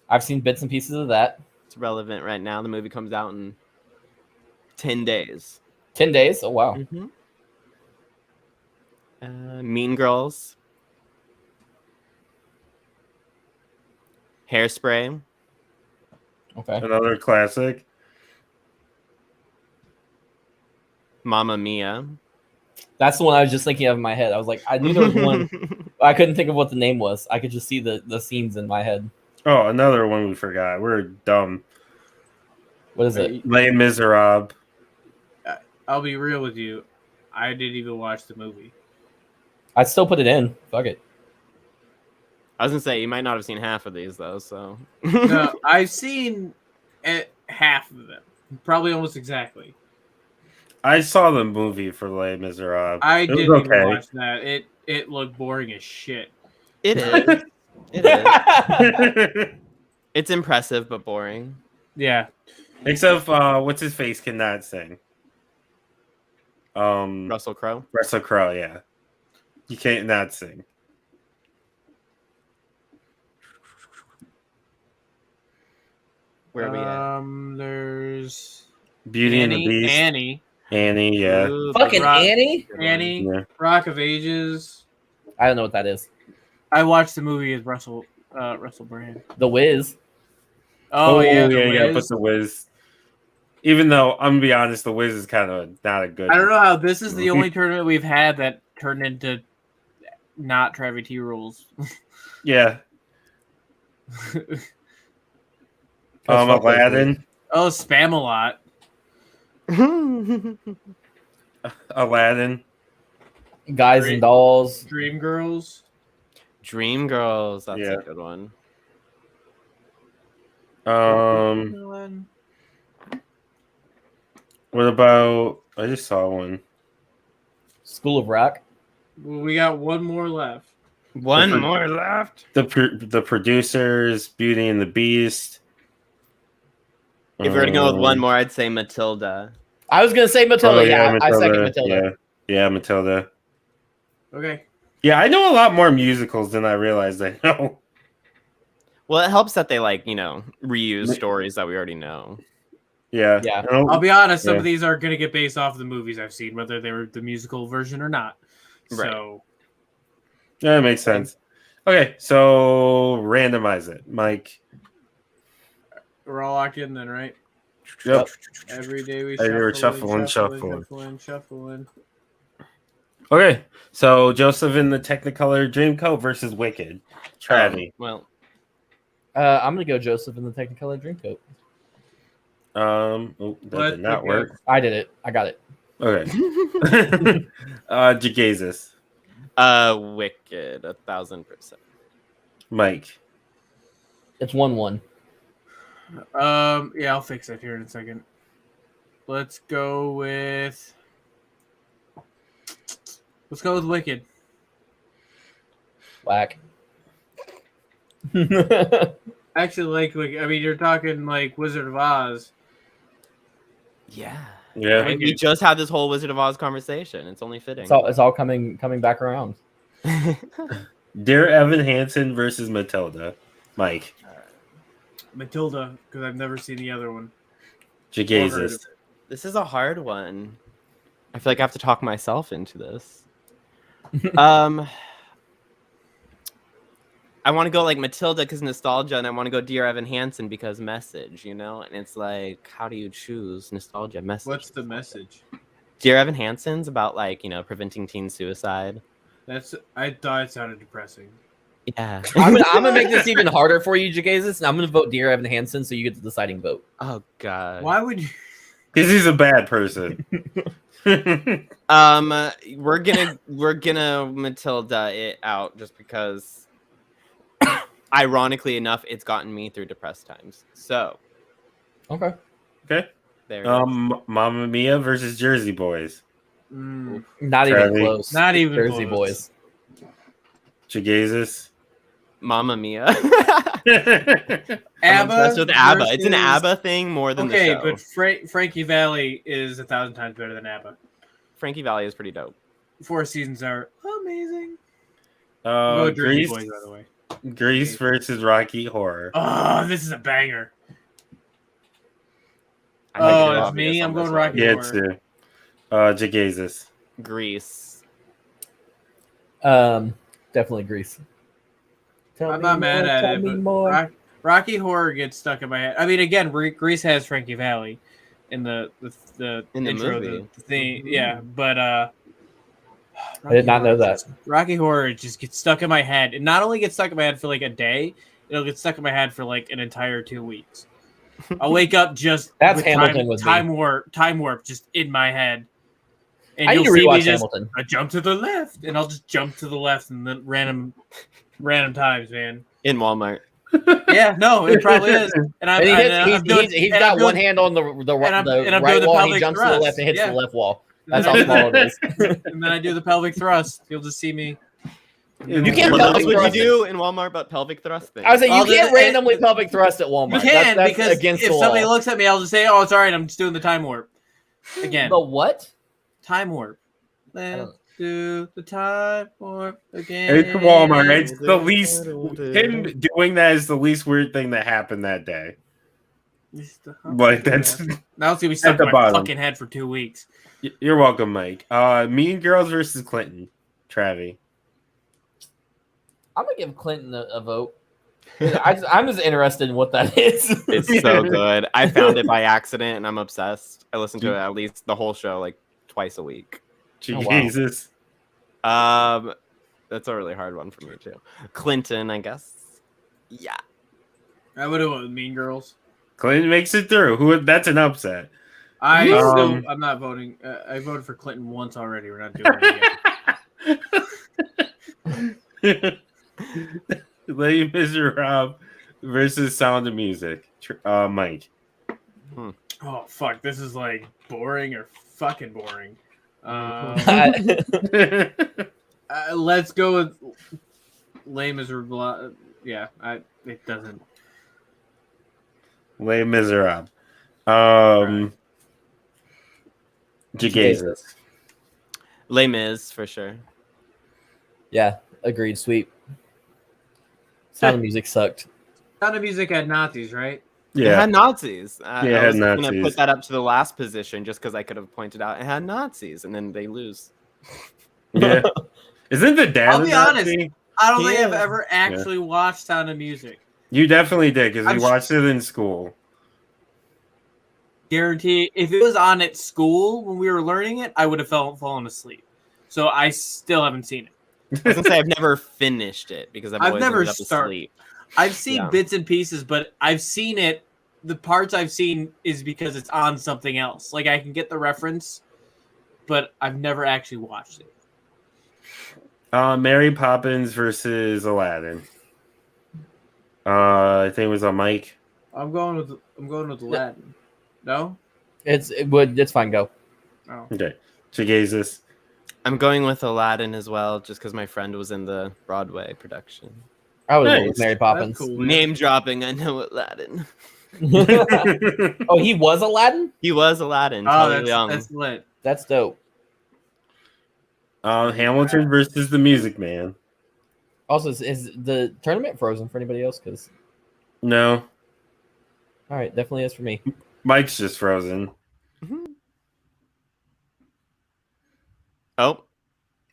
I've seen bits and pieces of that. It's relevant right now. The movie comes out in 10 days. 10 days. Oh wow. Mean Girls. Hairspray. Okay. Another classic. Mamma Mia. That's the one I was just thinking of in my head. I was like, I knew there was one. I couldn't think of what the name was. I could just see the scenes in my head. Oh, another one we forgot. We're dumb. What is it? Les Miserables. I'll be real with you. I didn't even watch the movie. I'd still put it in. Fuck it. I was gonna say you might not have seen half of these though, so No, I've seen half of them, probably almost exactly. I saw the movie for Les Miserables. I It was didn't even okay. watch that. It looked boring as shit. it is. It is. It's impressive but boring. Yeah. Except what's his face cannot sing. Russell Crowe. Russell Crowe, yeah. He can't not sing. Where are we at? There's Beauty and the Beast. Annie, yeah. Ooh, Fucking Rock- Annie? Annie, Yeah. Rock of Ages. I don't know what that is. I watched the movie with Russell Brand. The Wiz. Oh, yeah, The you gotta Wiz. put the Wiz. Even though I'm gonna be honest, the Wiz is kind of not a good. I don't know how this is the only tournament we've had that turned into not Travis T rules. Yeah. Aladdin. Oh, Spamalot. Aladdin. Guys and Dolls. Dreamgirls. Dreamgirls. That's Yeah. a good one. What about? I just saw one. School of Rock. Well, we got one more left. One more left. The producers, Beauty and the Beast. If we were to go with one more, I'd say Matilda. I was gonna say Matilda. I second Matilda. Matilda. Yeah, Matilda. Okay. Yeah, I know a lot more musicals than I realized I know. Well, it helps that they reuse stories that we already know. Yeah. Yeah. I'll be honest, some Yeah. of these are going to get based off of the movies I've seen, whether they were the musical version or not. Right. So, Yeah, that makes sense. Okay, so randomize it, Mike. we're all locked in then, right? Yep. Every day we Hey, we're shuffling. shuffling. Okay, so Joseph in the Technicolor Dreamcoat versus Wicked. Travi. Well, I'm gonna go Joseph in the Technicolor Dreamcoat. That did not work. I did it. I got it. Okay. JeGaysus. Wicked, 1,000%. Mike. It's 1-1. Yeah, I'll fix that here in a second. Let's go with Wicked. Whack. Actually, I mean, you're talking like Wizard of Oz. Yeah. Yeah. Right? We just had this whole Wizard of Oz conversation. It's only fitting. It's all coming back around. Dear Evan Hansen versus Matilda. Mike. Matilda, because I've never seen the other one. JeGaysus. This is a hard one. I feel like I have to talk myself into this. I want to go like Matilda because nostalgia, and I want to go Dear Evan Hansen because message, you know? And it's like, how do you choose nostalgia, message? What's the message? Dear Evan Hansen's about like, preventing teen suicide. I thought it sounded depressing. Yeah. I'm gonna make this even harder for you, JeGaysus, and I'm gonna vote Dear Evan Hansen, so you get the deciding vote. Oh God. Why would you? Because he's a bad person. We're gonna Matilda it out just because. Ironically enough, it's gotten me through depressed times. So. Okay. Okay. There. It is. Mamma Mia versus Jersey Boys. Not Travis. even close. Not even Jersey close. Boys. JeGaysus. Mamma Mia. ABBA. I'm obsessed with ABBA. It's an versus- ABBA thing more than the show. but Frankie Valli is 1,000 times better than ABBA. Frankie Valli is pretty dope. 4 seasons are amazing. Go Jersey Grease. Boys, by the way. Grease versus Rocky Horror. Oh, this is a banger. I think Oh, it's it's obvious me? on I'm this going one. Rocky. Yeah, Horror. it's too. JeGaysus. Grease. Definitely Grease. I'm not mad at it, but Rocky Horror gets stuck in my head. I mean, again, Grease has Frankie Valli in the In the intro, movie. the thing, yeah. But I did not know that. Rocky Horror just gets stuck in my head. It not only gets stuck in my head for like a day, it'll get stuck in my head for like an entire 2 weeks. I'll wake up just That's with Hamilton with me. time warp just in my head. And I need you'll to see me rewatch just Hamilton. I jump to the left, and I'll just jump to the left, and then random times, man. In Walmart. Yeah, no, it probably is. And And he's got one hand on the I'm right doing the wall, and he pelvic jumps to the thrust. left and hits Yeah. the left wall. And That's how then- small it is. and then I do the pelvic thrust. You'll just see me. You can't What else pelvic would you thrust do in Walmart but pelvic thrust thing? I was like, you I'll can't do- randomly pelvic thrust at Walmart. You can that's because against if the somebody law. looks at me, I'll just say, "Oh, it's all right. I'm just doing the time warp." Again, The what? time warp. Let's don't- do the time warp again. It's Walmart. It's the least. Him doing that is the least weird thing that happened that day. Like that's. Now it's gonna be stuck the in my bottom. fucking head for 2 weeks. You're welcome, Mike. Mean Girls versus Clinton. Travi. I'm gonna give Clinton a vote. I'm just interested in what that is. It's so good. I found it by accident and I'm obsessed. I listen to it at least the whole show like twice a week. Oh, wow. Jesus. That's a really hard one for me too. Clinton, I guess. Yeah. I would have went with Mean Girls. Clinton makes it through. That's an upset. I'm Um, not voting. I voted for Clinton once already. We're not doing it again. Les Miserables versus Sound of Music. Mike. Oh fuck! This is like boring or fucking boring. Let's go with Les Miserables. Yeah, it doesn't. Les Miserables. JeGaysus. Les Mis for sure. Yeah, agreed. Sweet. Sound of Music sucked. Sound of Music had Nazis, right? It Yeah. had Nazis. Yeah, it I had was gonna Nazis. put that up to the last position just because I could have pointed out it had Nazis and then they lose. Yeah. Isn't the dad I'll a be honest. Nazi? I don't think Yeah. I've ever actually watched Sound of Music. You definitely did because we I'm watched it in school. Guarantee, if it was on at school when we were learning it, I would have fallen asleep. So I still haven't seen it. I was gonna say I've never finished it because I've I've always never ended up start- asleep. I've seen Yeah. bits and pieces, but I've seen it. The parts I've seen is because it's on something else. Like I can get the reference, but I've never actually watched it. Mary Poppins versus Aladdin. I think it was on Mike. I'm going with Aladdin. No? It's fine. Go. Oh. Okay. JeGaysus. I'm going with Aladdin as well, just because my friend was in the Broadway production. I would have Nice. with Mary That's Poppins. cool. man. Name dropping. I know Aladdin. Oh, he was Aladdin? He was Aladdin. Oh, Totally young. that's lit. That's dope. Hamilton versus the Music Man. Also, is the tournament frozen for anybody else? Because No, all right, definitely is for me. Mike's just frozen. Oh,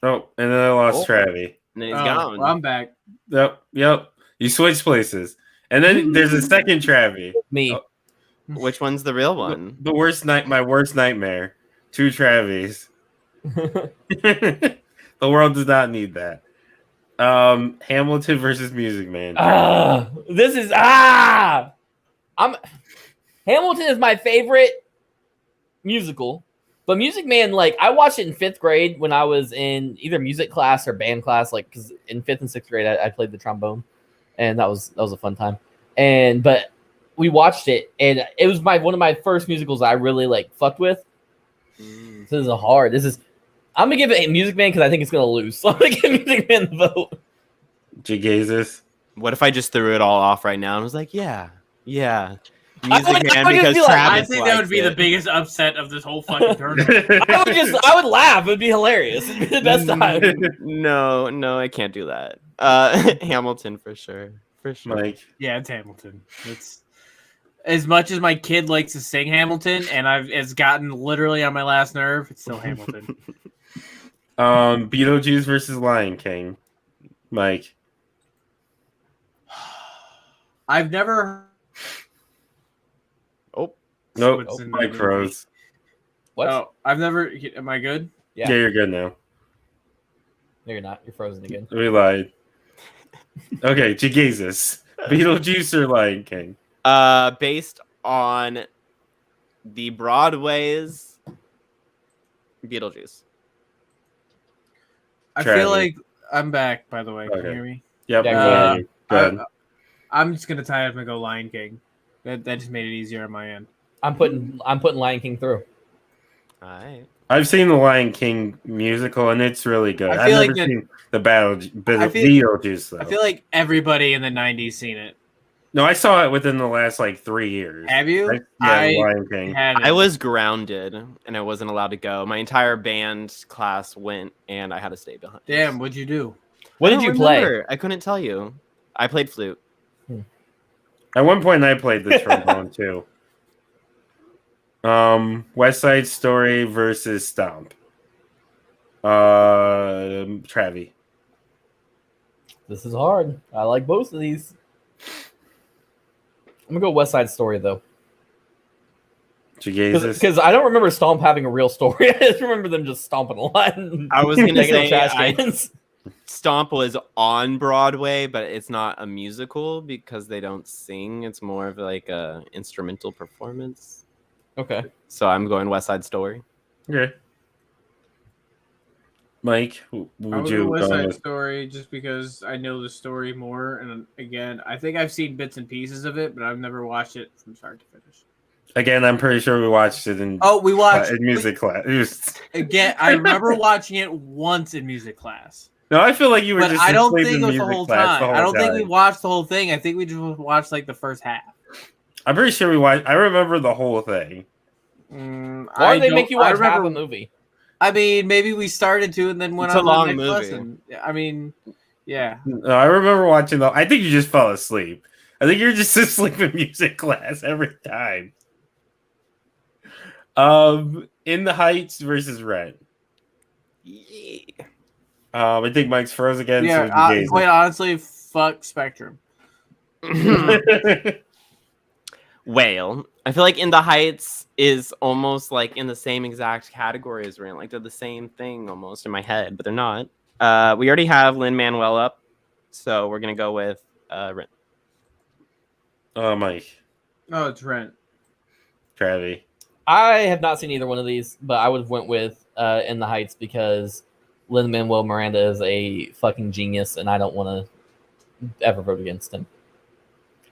Oh, and then I lost Oh. Travi. and then he's Oh, gone. well, I'm back. Yep. You switched places, and then there's a second Travi. Me. Oh. Which one's the real one? The worst my worst nightmare. 2 Travis. The world does not need that. Hamilton versus Music Man. This is Hamilton is my favorite musical, but Music Man, like I watched it in 5th grade when I was in either music class or band class, like because in 5th and 6th grade I played the trombone, and that was a fun time. But we watched it, and it was one of my first musicals I really like fucked with. This is hard. I'm gonna give it a Music Man because I think it's gonna lose. So I'm gonna give Music Man the vote. JeGaysus. What if I just threw it all off right now and was like, yeah. Music would- Man I would just because be like, Travis I think that would likes be the it. biggest upset of this whole fucking tournament. I would laugh. It would be hilarious. It'd be the best time. No, I can't do that. Hamilton for sure. For sure. Mike. Yeah, it's Hamilton. It's as much as my kid likes to sing Hamilton, and it's gotten literally on my last nerve. It's still Hamilton. Beetlejuice versus Lion King. Mike. I've never. Oh, Nope. What's in Mike that froze. What? Oh, I've never. Am I good? Yeah. Yeah, you're good now. No, you're not. You're frozen again. We lied. Okay, JeGaysus. Beetlejuice or Lion King? based on the Broadway's Beetlejuice. I Travis. feel like I'm back. By the way, can Okay. you hear me? Yep. Yeah, go ahead. Go ahead. I'm just gonna tie up and go Lion King. That just made it easier on my end. I'm putting Lion King through. All right. I've seen the Lion King musical and it's really good. I I've feel never like seen the Beetlejuice though. I feel like everybody in the '90s seen it. No, I saw it within the last like 3 years. Have you? Lion King. Haven't. I was grounded and I wasn't allowed to go. My entire band class went and I had to stay behind. Damn, what'd you do? What I did don't you play? remember. I couldn't tell you. I played flute. At one point, I played the trombone too. West Side Story versus Stomp. Travi. This is hard. I like both of these. I'm gonna go West Side Story though, JeGaysus. because I don't remember Stomp having a real story. I just remember them just stomping a lot. And I was gonna taking say trash I- cans. Stomp was on Broadway, but it's not a musical because they don't sing. It's more of like a instrumental performance. Okay. So I'm going West Side Story. Okay. Mike, who I would would you go West go Side with? Story just because I know the story more. And again, I think I've seen bits and pieces of it, but I've never watched it from start to finish. Again, I'm pretty sure we watched it in, Oh, we watched in music class. It was- again. I remember watching it once in music class, no, I feel like you were but just I don't asleep think in it was the music whole class time. the I don't think we time. watched the whole thing. I think we just watched like the first half. I'm pretty sure we watched. I remember the whole thing. Why did they make you watch half a movie? I mean, maybe we started to and then went It's a on to long the next movie. lesson. I mean, yeah. No, I remember watching the. I think you just fell asleep. I think you're just asleep in music class every time. In the Heights versus Rent. Yeah. I think Mike's froze again. Yeah, so quite honestly, fuck Spectrum. Whale. I feel like In the Heights is almost like in the same exact category as Rent. Like they're the same thing almost in my head, but they're not. We already have Lin-Manuel up, so we're gonna go with Rent. Mike, Oh, it's Rent. Travi. I have not seen either one of these, but I would have went with In the Heights because Lin-Manuel Miranda is a fucking genius, and I don't want to ever vote against him.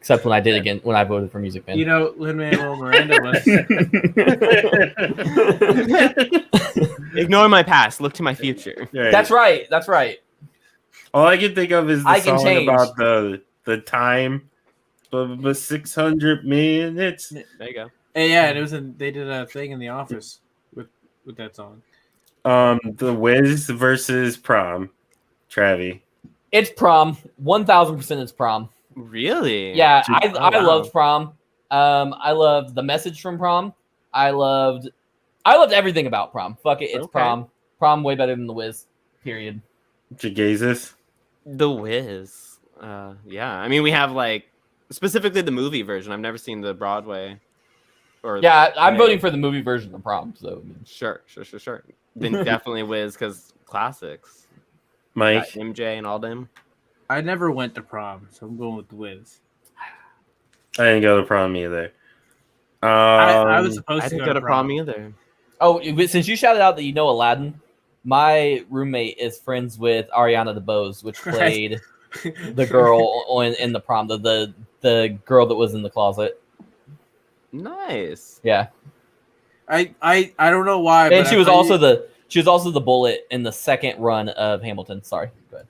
Except when I did again when I voted for Music Man. You know, Lin-Manuel Miranda was. Ignore my past. Look to my future. Right. That's right. That's right. All I can think of is the I can song change. about the time, but 600 minutes. There you go. And yeah, and they did a thing in The Office with that song. The Wiz versus Prom, Travi. It's Prom. 1000% it's Prom. Really? Yeah, Oh, I wow. loved Prom. I loved the message from Prom. I loved everything about Prom. Fuck it, it's Okay. Prom. Prom way better than The Wiz. Period. JeGaysus. The Wiz. Yeah. I mean, we have like specifically the movie version. I've never seen the Broadway. Or Yeah, I'm voting for the movie version of Prom. So I mean, Sure. Then definitely Wiz because classics. Mike. Got MJ and all them. I never went to prom, so I'm going with the Wiz. I didn't go to Prom either. I was supposed I to didn't go go to prom either. oh, since you shouted out that you know Aladdin, my roommate is friends with Ariana DeBose, which played the girl in the prom, the girl that was in the closet. Nice. Yeah, I don't know why, and but she was also the bullet in the second run of Hamilton. Sorry, go ahead.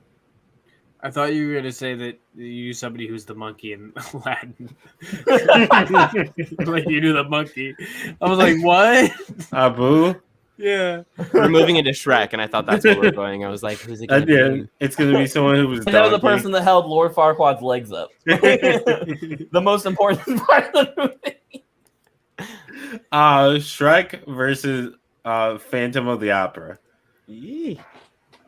I thought you were gonna say that you knew somebody who's the monkey in Aladdin. Like you knew the monkey. I was like, what? Abu. Yeah. We're moving into Shrek, and I thought that's where we're going. I was like, who's it I gonna did. be? It's gonna be someone who was. And that was the donkey. person that held Lord Farquaad's legs up. The most important part of the movie. Shrek versus Phantom of the Opera. Yee.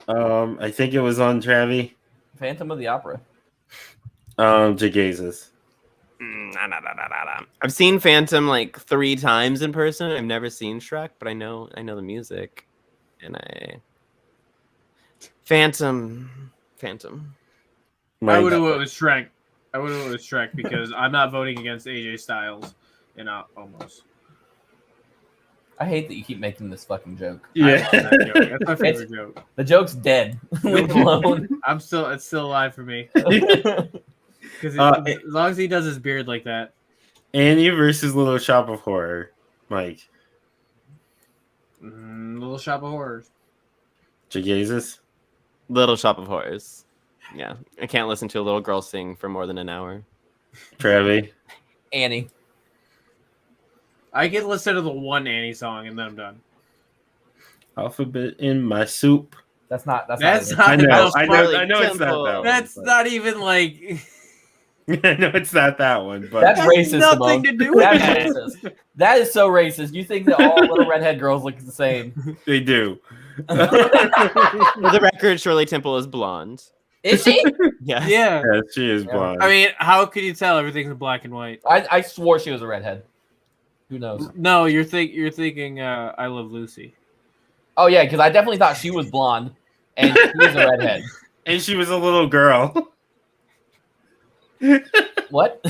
I think it was on Travi. Phantom of the Opera. JeGaysus. I've seen Phantom like 3 times in person. I've never seen Shrek, but I know the music, and Phantom. I would have went with Shrek. Because I'm not voting against AJ Styles in Almost. I hate that you keep making this fucking joke. I love that joke. That's my favorite joke. The joke's dead. Leave it alone. It's still alive for me. Because as long as he does his beard like that. Annie versus Little Shop of Horror. Mike. Little Shop of Horrors. JeGaysus. Little Shop of Horrors. Yeah, I can't listen to a little girl sing for more than an hour. Travi. Annie. I can listen to the one Annie song and then I'm done. Alphabet in my soup. That's not. That's it. not. I know Really it's not simple. that one. That's not even like. I know it's not that one, but That's racist. nothing Simone. to do with That's that. racist. That is so racist. You think that all little redhead girls look the same? they do. For the record, Shirley Temple is blonde. Is she? Yes. Yeah. Yeah, she is blonde. I mean, how could you tell everything's in black and white? I swore she was a redhead. Who knows? No, you're thinking I Love Lucy. Oh yeah, because I definitely thought she was blonde and she was a redhead. And she was a little girl. What?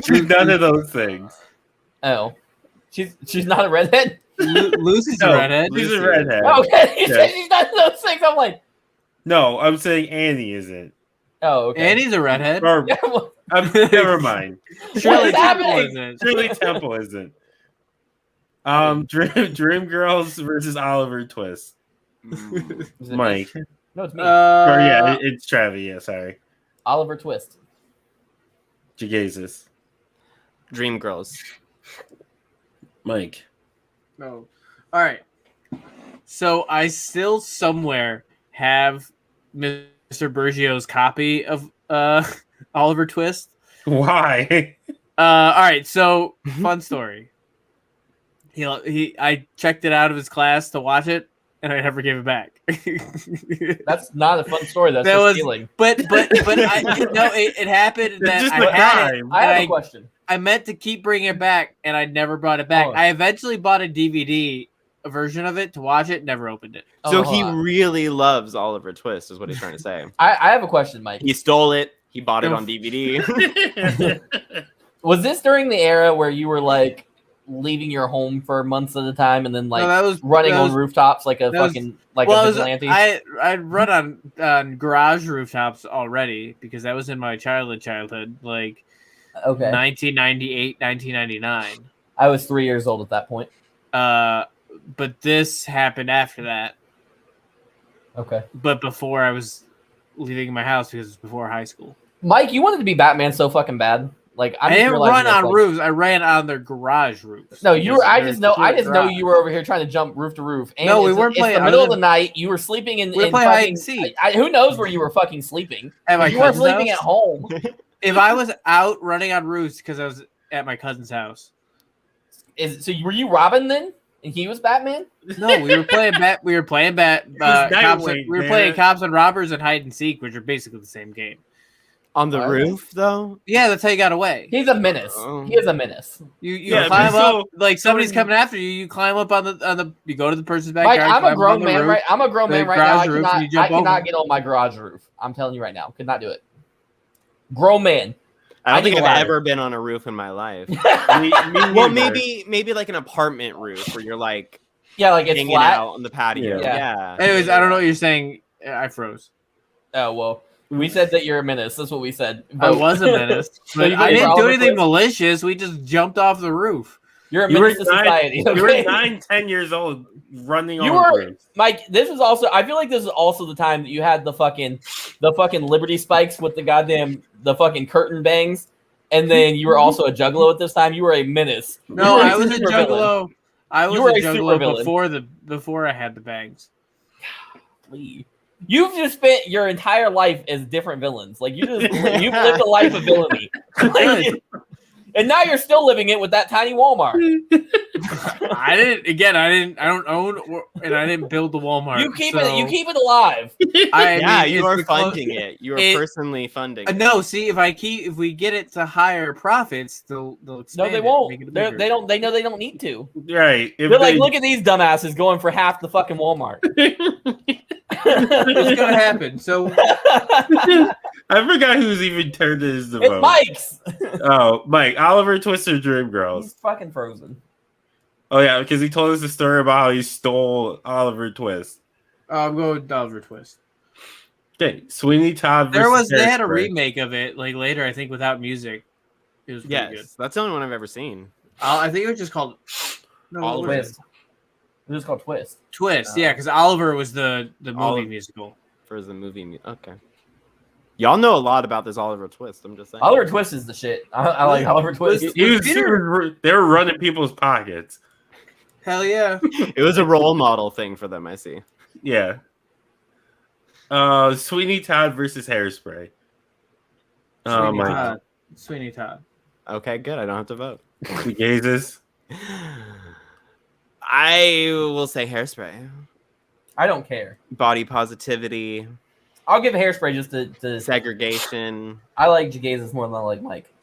She's none of those things. Oh, she's not a redhead. Lucy's No, a redhead. She's a redhead. Okay, you Yeah. said she's not those things. I'm like, No, I'm saying Annie isn't. oh, okay. Annie's a redhead. Or Yeah, well, never mind. Shirley is Temple happening? isn't. Shirley Temple isn't. Dream Girls versus Oliver Twist. is it Mike. me? No, it's me. Or yeah, it's Travi. Yeah, sorry. Oliver Twist. JeGaysus. Dreamgirls. Mike. No. All right. So I still somewhere have Mr. Bergio's copy of Oliver Twist. Why? All right. So fun story. I checked it out of his class to watch it, and I never gave it back. That's not a fun story. That's That just was- stealing. but it happened It's that just I the had it. crime. I have I- a question. I meant to keep bringing it back, and I never brought it back. Oh. I eventually bought a DVD version of it to watch it. Never opened it. So hold he on. really loves Oliver Twist, is what he's trying to say. I have a question, Mike. He stole it. He bought it on DVD. Was this during the era where you were like leaving your home for months at a time and then like No, that was running that on was- rooftops like a that was- fucking like well, a it was- vigilante? I'd run on garage rooftops already because that was in my childhood, like Okay. 1998, 1999. I was 3 years old at that point. But this happened after that. Okay. But before I was leaving my house because it's before high school. Mike, you wanted to be Batman so fucking bad. Like I didn't run on roofs. I ran on their garage roofs. No, you were. I just know you were over here trying to jump roof to roof. And no, we weren't playing. It's the middle of the night. You were sleeping in. We were playing hide and seek. Who knows where you were fucking sleeping? You weren't sleeping at home. If I was out running on roofs because I was at my cousin's house. So were you Robin then? And he was Batman? No, we were playing cops and robbers and hide and seek, which are basically the same game. On the roof, though? Yeah, that's how you got away. He's a menace. He is a menace. You climb up, like somebody's coming after you. You climb up on the. You go to the person's backyard. Mike, I'm a grown man, right? I'm a grown man right now. I cannot get on my garage roof. I'm telling you right now, could not do it. Grown man. I don't think I've ever been on a roof in my life. Well, maybe like an apartment roof where you're like, like it's hanging flat out on the patio. Yeah. Anyways, I don't know what you're saying. I froze. Oh well. We said that you're a menace. That's what we said. I was a menace. But I didn't do anything malicious. We just jumped off the roof. You're a menace to society. You were 9-10 years old running on the roof. Mike, this is also, I feel like this is also the time that you had the fucking Liberty spikes with the fucking curtain bangs. And then you were also a juggalo at this time. You were a menace. No, I was a juggalo. I was a juggalo before I had the bangs. Golly. You've just spent your entire life as different villains. Like you've lived a life of villainy. And now you're still living it with that tiny Walmart. I don't own and I didn't build the Walmart. You keep it alive. You are funding it. You are personally funding it. No, see, if we get it to higher profits, they'll expand. No, they won't. They know they don't need to. Right. They're like, look at these dumbasses going for half the fucking Walmart. It's gonna happen. So I forgot who's even turned it as the vote. Mike's. Oh, Mike. Oliver Twist or Dreamgirls? He's fucking frozen. Oh yeah, because he told us the story about how he stole Oliver Twist. I'm going with Oliver Twist. Okay, Sweeney Todd. They had a remake of it like later, I think, without music. It was pretty good. That's the only one I've ever seen. I think it was just called Twist. It was called Twist. Twist, yeah, because Oliver was the movie musical. For the movie, okay. Y'all know a lot about this Oliver Twist. I'm just saying. Oliver Twist is the shit. I like Oliver Twist. They were running people's pockets. Hell yeah! It was a role model thing for them. I see. Yeah. Sweeney Todd versus Hairspray. Sweeney Todd. Okay, good. I don't have to vote. JeGaysus. I will say Hairspray. I don't care. Body positivity. I'll give Hairspray just to segregation. I like JeGaysus more than I like Mike.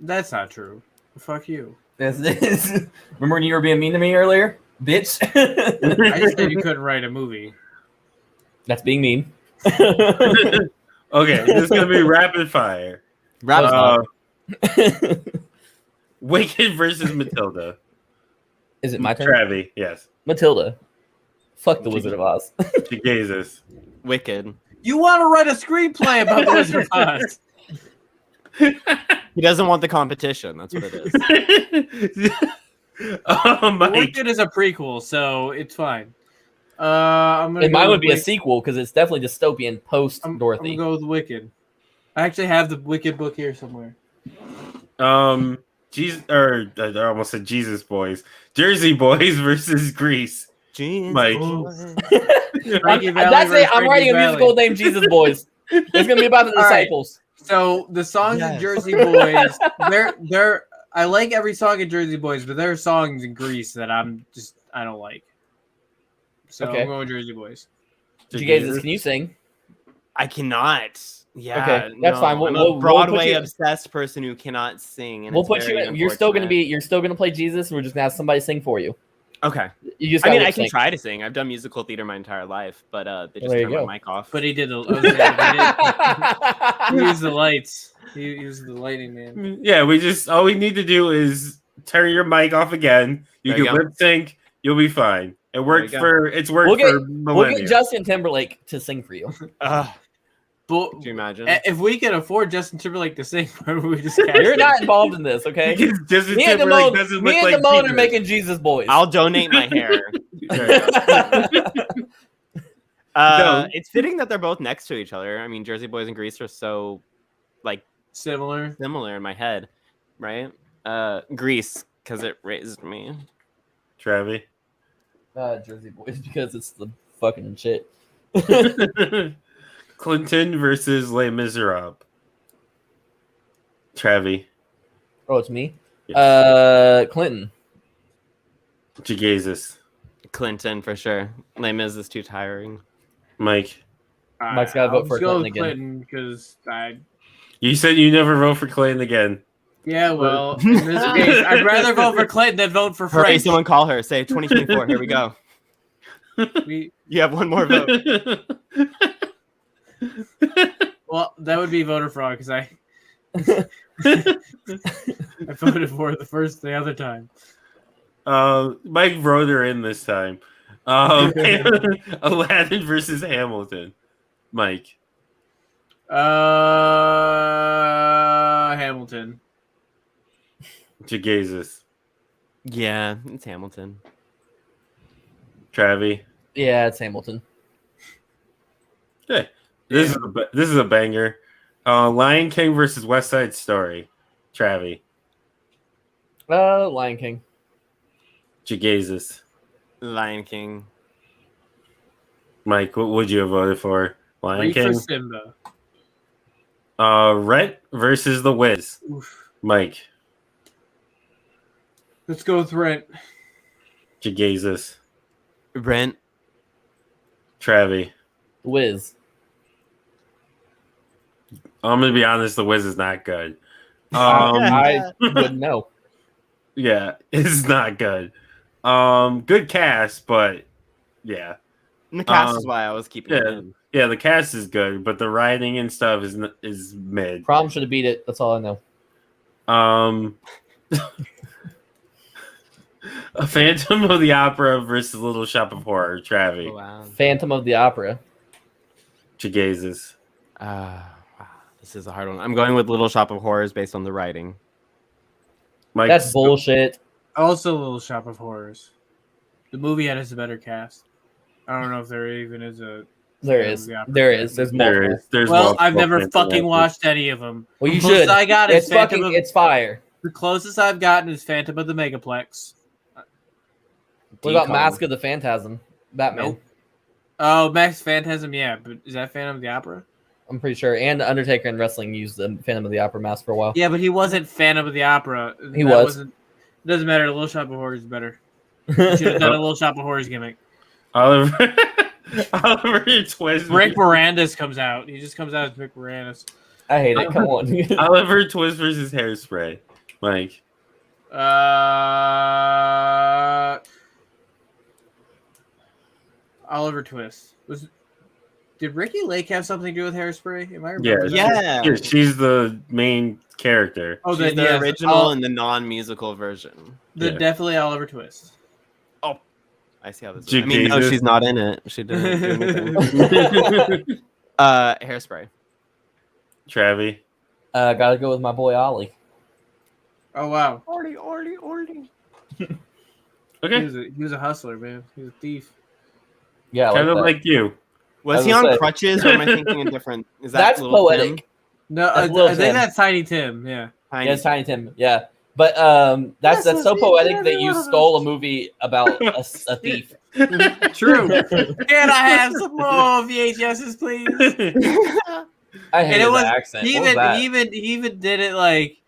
That's not true. Fuck you. Remember when you were being mean to me earlier, bitch? I just said you couldn't write a movie. That's being mean. Okay, this is gonna be rapid fire. Wicked versus Matilda. Is it my turn? Travi, yes. Matilda. Fuck the Wizard of Oz. JeGaysus. Wicked. You want to write a screenplay about the Wizard of Oz? He doesn't want the competition. That's what it is. Wicked is a prequel, so it's fine. Mine would be a sequel because it's definitely dystopian post Dorothy. I'm gonna go with Wicked. I actually have the Wicked book here somewhere. Jesus, or I almost said Jesus Boys. Jersey Boys versus Grease. Mike. That's it. I'm writing a musical named Jesus Boys. It's gonna be about the disciples. Right. So the songs in Jersey Boys, they're I like every song in Jersey Boys, but there are songs in Grease that I don't like. So I'm going Jersey Boys. JeGaysus, can you sing? I cannot. Yeah, okay, that's fine. I'm a Broadway obsessed person who cannot sing. And we'll put you in. You're still gonna play Jesus, and we're just gonna have somebody sing for you. Okay. I can try to sing. I've done musical theater my entire life, but they just turned my mic off. But he did he used the lights. He was the lighting man. Yeah, all we need to do is turn your mic off again. You can lip sync. You'll be fine. We'll get Justin Timberlake to sing for you. But, could you imagine? If we can afford Justin Timberlake to sing, we just you're not involved in this, okay? Justin Timberlake doesn't look like Damone are making Jesus Boys. I'll donate my hair. No. It's fitting that they're both next to each other. I mean, Jersey Boys and Grease are so like Similar. similar in my head, right? Grease because it raised me. Travi. Jersey Boys because it's the fucking shit. Clinton versus Les Miserables. Travi. Oh, it's me. Yes. Clinton. JeGaysus. Clinton for sure. Les Mis is too tiring. Mike. Mike's gotta vote I'll for just go Clinton with again. Clinton because You said you never vote for Clinton again. yeah, well, in this case, I'd rather vote for Clinton than vote for Hurry, Frank. someone call her. Say 2024. Here we go. We, You have one more vote. well, that would be voter fraud because I voted for it the other time. Mike wrote her in this time. Aladdin versus Hamilton. Mike. Hamilton. JeGaysus. Yeah, it's Hamilton. Travi. Yeah, it's Hamilton. Okay. This is a banger. Lion King versus West Side Story. Travi. Lion King. JeGaysus. Lion King. Mike, what would you have voted for? Lion Read for King. Simba. Rhett versus The Wiz. Oof. Mike. Let's go with Rent. JeGaysus. Rent. Travi. Wiz. I'm gonna be honest, The Wiz is not good. I wouldn't know. Yeah, it's not good. Good cast, but yeah. And the cast is why I was keeping it in. Yeah, the cast is good, but the writing and stuff is mid. Prom should have beat it. That's all I know. A Phantom of the Opera versus Little Shop of Horror. Travi. Oh, wow. Phantom of the Opera. JeGaysus. Wow. This is a hard one. I'm going with Little Shop of Horrors based on the writing. Mike. That's bullshit. Also, Little Shop of Horrors. The movie has a better cast. I don't know if there even is a. There is. There is. There's There multiple. is. There's Well, multiple I've never Phantom fucking Opera. watched any of them. Well, you The closest should. I got is It's Phantom fucking. of, It's fire. the closest I've gotten is Phantom of the Megaplex. What about Decon. Mask of the Phantasm? Batman. Nope. Oh, Max Phantasm, yeah, but is that Phantom of the Opera? I'm pretty sure. And the Undertaker in wrestling used the Phantom of the Opera mask for a while. Yeah, but he wasn't Phantom of the Opera. He That was. wasn't- It doesn't matter. Little Shop of Horrors is better. You should have done a Little Shop of Horrors gimmick. Oliver. Oliver Twist. Rick Moranis comes out. He just comes out as Rick Moranis. I hate it. Come on. Oliver Twist versus Hairspray. Mike. Oliver Twist. Did Ricky Lake have something to do with Hairspray? Am I Yeah, remembering that? Yeah. She's the main character. Oh, She's then the yes, original and the non-musical version. then Yeah. definitely Oliver Twist. I see how this is. I mean, no, Jesus. she's not in it. She didn't do anything. Hairspray. Travi. Gotta go with my boy Ollie. Oh wow, Orly. Okay. he was a hustler, man. He was a thief. Yeah, I Kind of that. like you. Was I he was on gonna say- crutches, or am I thinking a different? Is that That's Little poetic. Tim? No, That's I Lil think Tim. that's Tiny Tim. Yeah. Tiny. Yeah, it's Tiny Tim. Yeah, but that's so poetic that you stole a movie about a thief. True. Can I have some more VHSs, please? I hated it was the accent. he What was that? he even did it like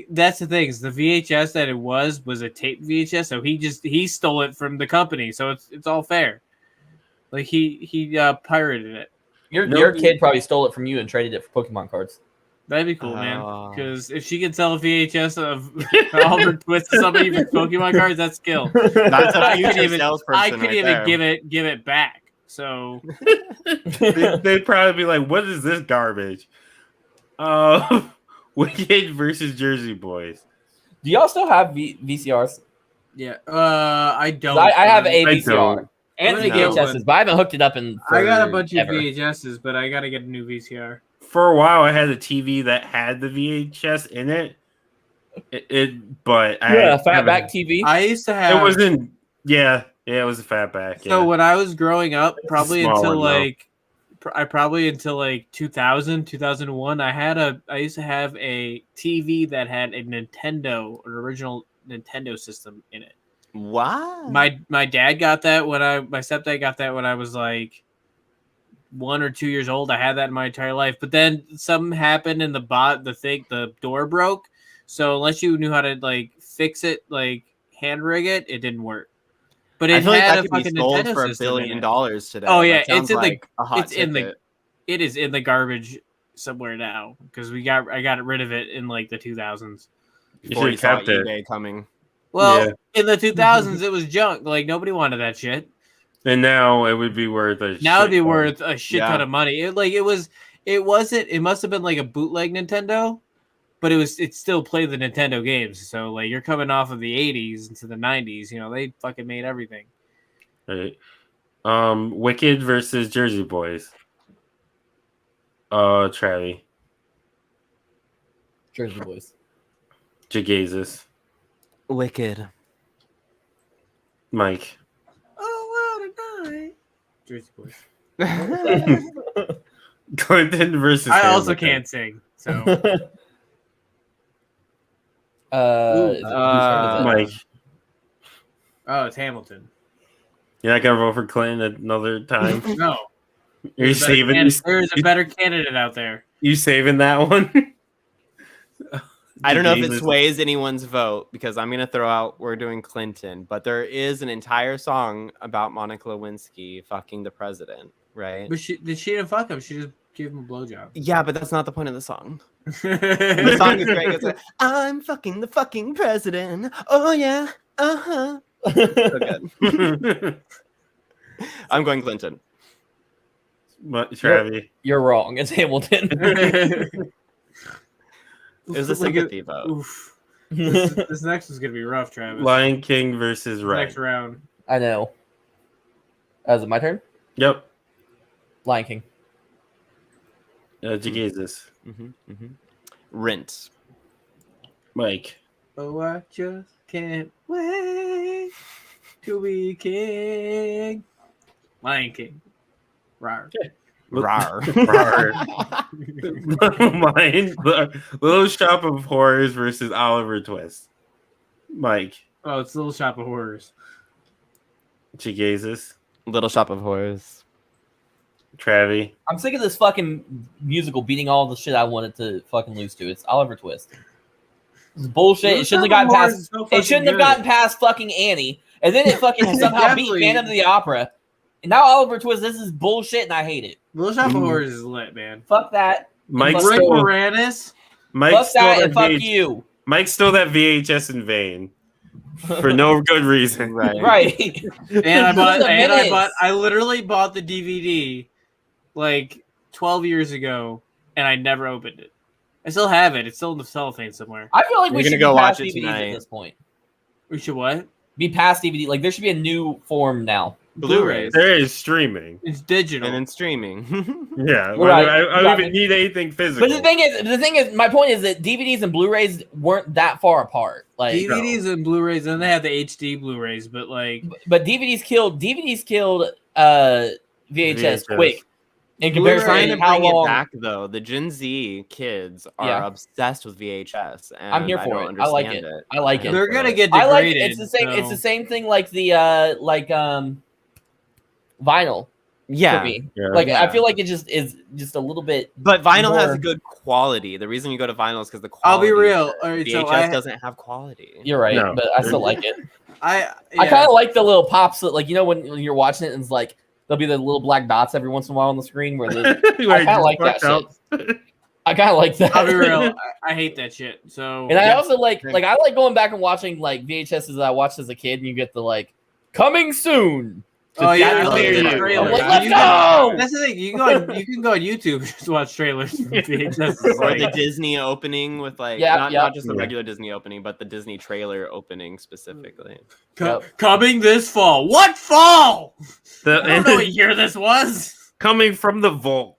that's the thing. Is the VHS that it was a tape VHS, so he stole it from the company, so it's all fair. Like he pirated it. Your kid probably stole it from you and traded it for Pokemon cards. That'd be cool, Oh. man. Because if she can sell a VHS of Oliver Twist to somebody for Pokemon cards, that's skill. That's a I future could even salesperson right there. give it back. So They'd probably be like, "What is this garbage?" Wicked versus Jersey Boys. Do y'all still have VCRs? yeah, I don't. I have a I VCR don't. and I'm the gonna get VHSs, but I haven't hooked it up in. I got a bunch of forever. VHSs, but I gotta get a new VCR. For a while, I had a TV that had the VHS in it. But Yeah, I fatback TV. I used to have. It wasn't. Yeah, Yeah, it was a fatback. So Yeah. when I was growing up, probably small until one, though. like, until like 2000, 2001, I used to have a TV that had a Nintendo, an original Nintendo system in it. Wow. My dad got that my stepdad got that when I was like 1 or 2 years old. I had that in my entire life, but then something happened and the door broke. So unless you knew how to like fix it, like hand rig it, it didn't work. But I it feel like had that a could be fucking sold Nintendo for $1 system in billion it. today. Oh yeah, That sounds it's in like the a hot it's in the ticket. it is in the garbage somewhere now because I got rid of it in like the 2000s. You Before should you saw have kept it. eBay coming. Well, Yeah. in the 2000s it was junk. Like nobody wanted that shit. And now it would be worth a Now it'd be shit ton. worth a shit ton Yeah. of money. It must have been like a bootleg Nintendo, but it still played the Nintendo games. So like you're coming off of the 80s into the 90s, they fucking made everything. Right. Wicked versus Jersey Boys. Travi. Jersey Boys. JeGaysus. Wicked. Mike. Oh, what a night. Jersey Boys. Clinton versus I also Hamilton. can't sing. So Whose turn is it? Mike. oh, it's Hamilton. You're not gonna vote for Clinton another time? No. Are you There's a better saving there's a better candidate out there. you saving that one? I don't know if it JeGaysus. sways anyone's vote because I'm gonna throw out we're doing Clinton, but there is an entire song about Monica Lewinsky fucking the president, right? But she didn't fuck him. She just gave him a blowjob. Yeah, but that's not the point of the song. The song is great. It's like, I'm fucking the fucking president. Oh yeah, so good. I'm going Clinton. But Travi. You're wrong. It's Hamilton. It was a sympathy vote. Oof. This next is gonna be rough, Travis. Lion King versus Red. Next round. I know. Is it my turn? Yep. Lion King. JeGaysus. Rent. Mike. Oh, I just can't wait to be king. Lion King. Rawr. Rar. Mine. Little Shop of Horrors versus Oliver Twist. Mike. Oh, it's Little Shop of Horrors. JeGaysus. Little Shop of Horrors. Travi. I'm sick of this fucking musical beating all the shit I wanted to fucking lose to. It's Oliver Twist. It's bullshit. Little It shouldn't Shop have of gotten Horrors past. is so It fucking shouldn't have good. gotten past fucking Annie, and then it fucking somehow beat Definitely. Phantom of the Opera. And now Oliver Twist. This is bullshit, and I hate it. Little Shop of Horrors is lit, man. Fuck that. Mike Fuck Rick stole, Moranis. Mike Fuck stole that, that and fuck VH you. Mike stole that VHS in vain for no good reason. Right. Right. I literally bought the DVD like 12 years ago, and I never opened it. I still have it. It's still in the cellophane somewhere. I feel like we We're should gonna go be past watch it DVDs tonight. at this point. We should what? Be past DVD. Like there should be a new form now. Blu-rays. There is streaming. It's digital. And then streaming. Yeah, Right. I don't Right. even need anything physical. But the thing is, my point is that DVDs and Blu-rays weren't that far apart. Like, DVDs and Blu-rays, and they have the HD Blu-rays, but like but DVDs killed VHS VHS. quick in They're comparison trying to to how bring it long. back though. The Gen Z kids are Yeah. obsessed with VHS. And I'm here I for don't it. I like understand it. I like it. they're gonna get I like degraded. it's the same. It's so- the same thing like the vinyl for Yeah. me. Yeah. Like Yeah. I feel like it just is just a little bit. But vinyl has More- a good quality. The reason you go to vinyl is because the I'll quality. be real. All right, VHS so I doesn't have quality. You're right, No. but I still like it. yeah. I kind of like the little pops that, like, you know, when you're watching it and it's like there'll be the little black dots every once in a while on the screen where the, Where it kinda just like that fucked shit. I kind of like that. I'll be real. I hate that shit. So And I yeah. also like I like going back and watching like VHSs that I watched as a kid, and you get the like coming soon. Oh yeah, That's I what hear it you. is. Trailers. I'm like, You let's can- go! That's the thing. You can go on YouTube and just watch trailers from VHS. Or the Like, Disney opening with like Yeah, not, yeah. not just the Yeah. regular Disney opening, but the Disney trailer opening specifically. coming this fall. What fall? The- I don't know what year this was. coming from the vault.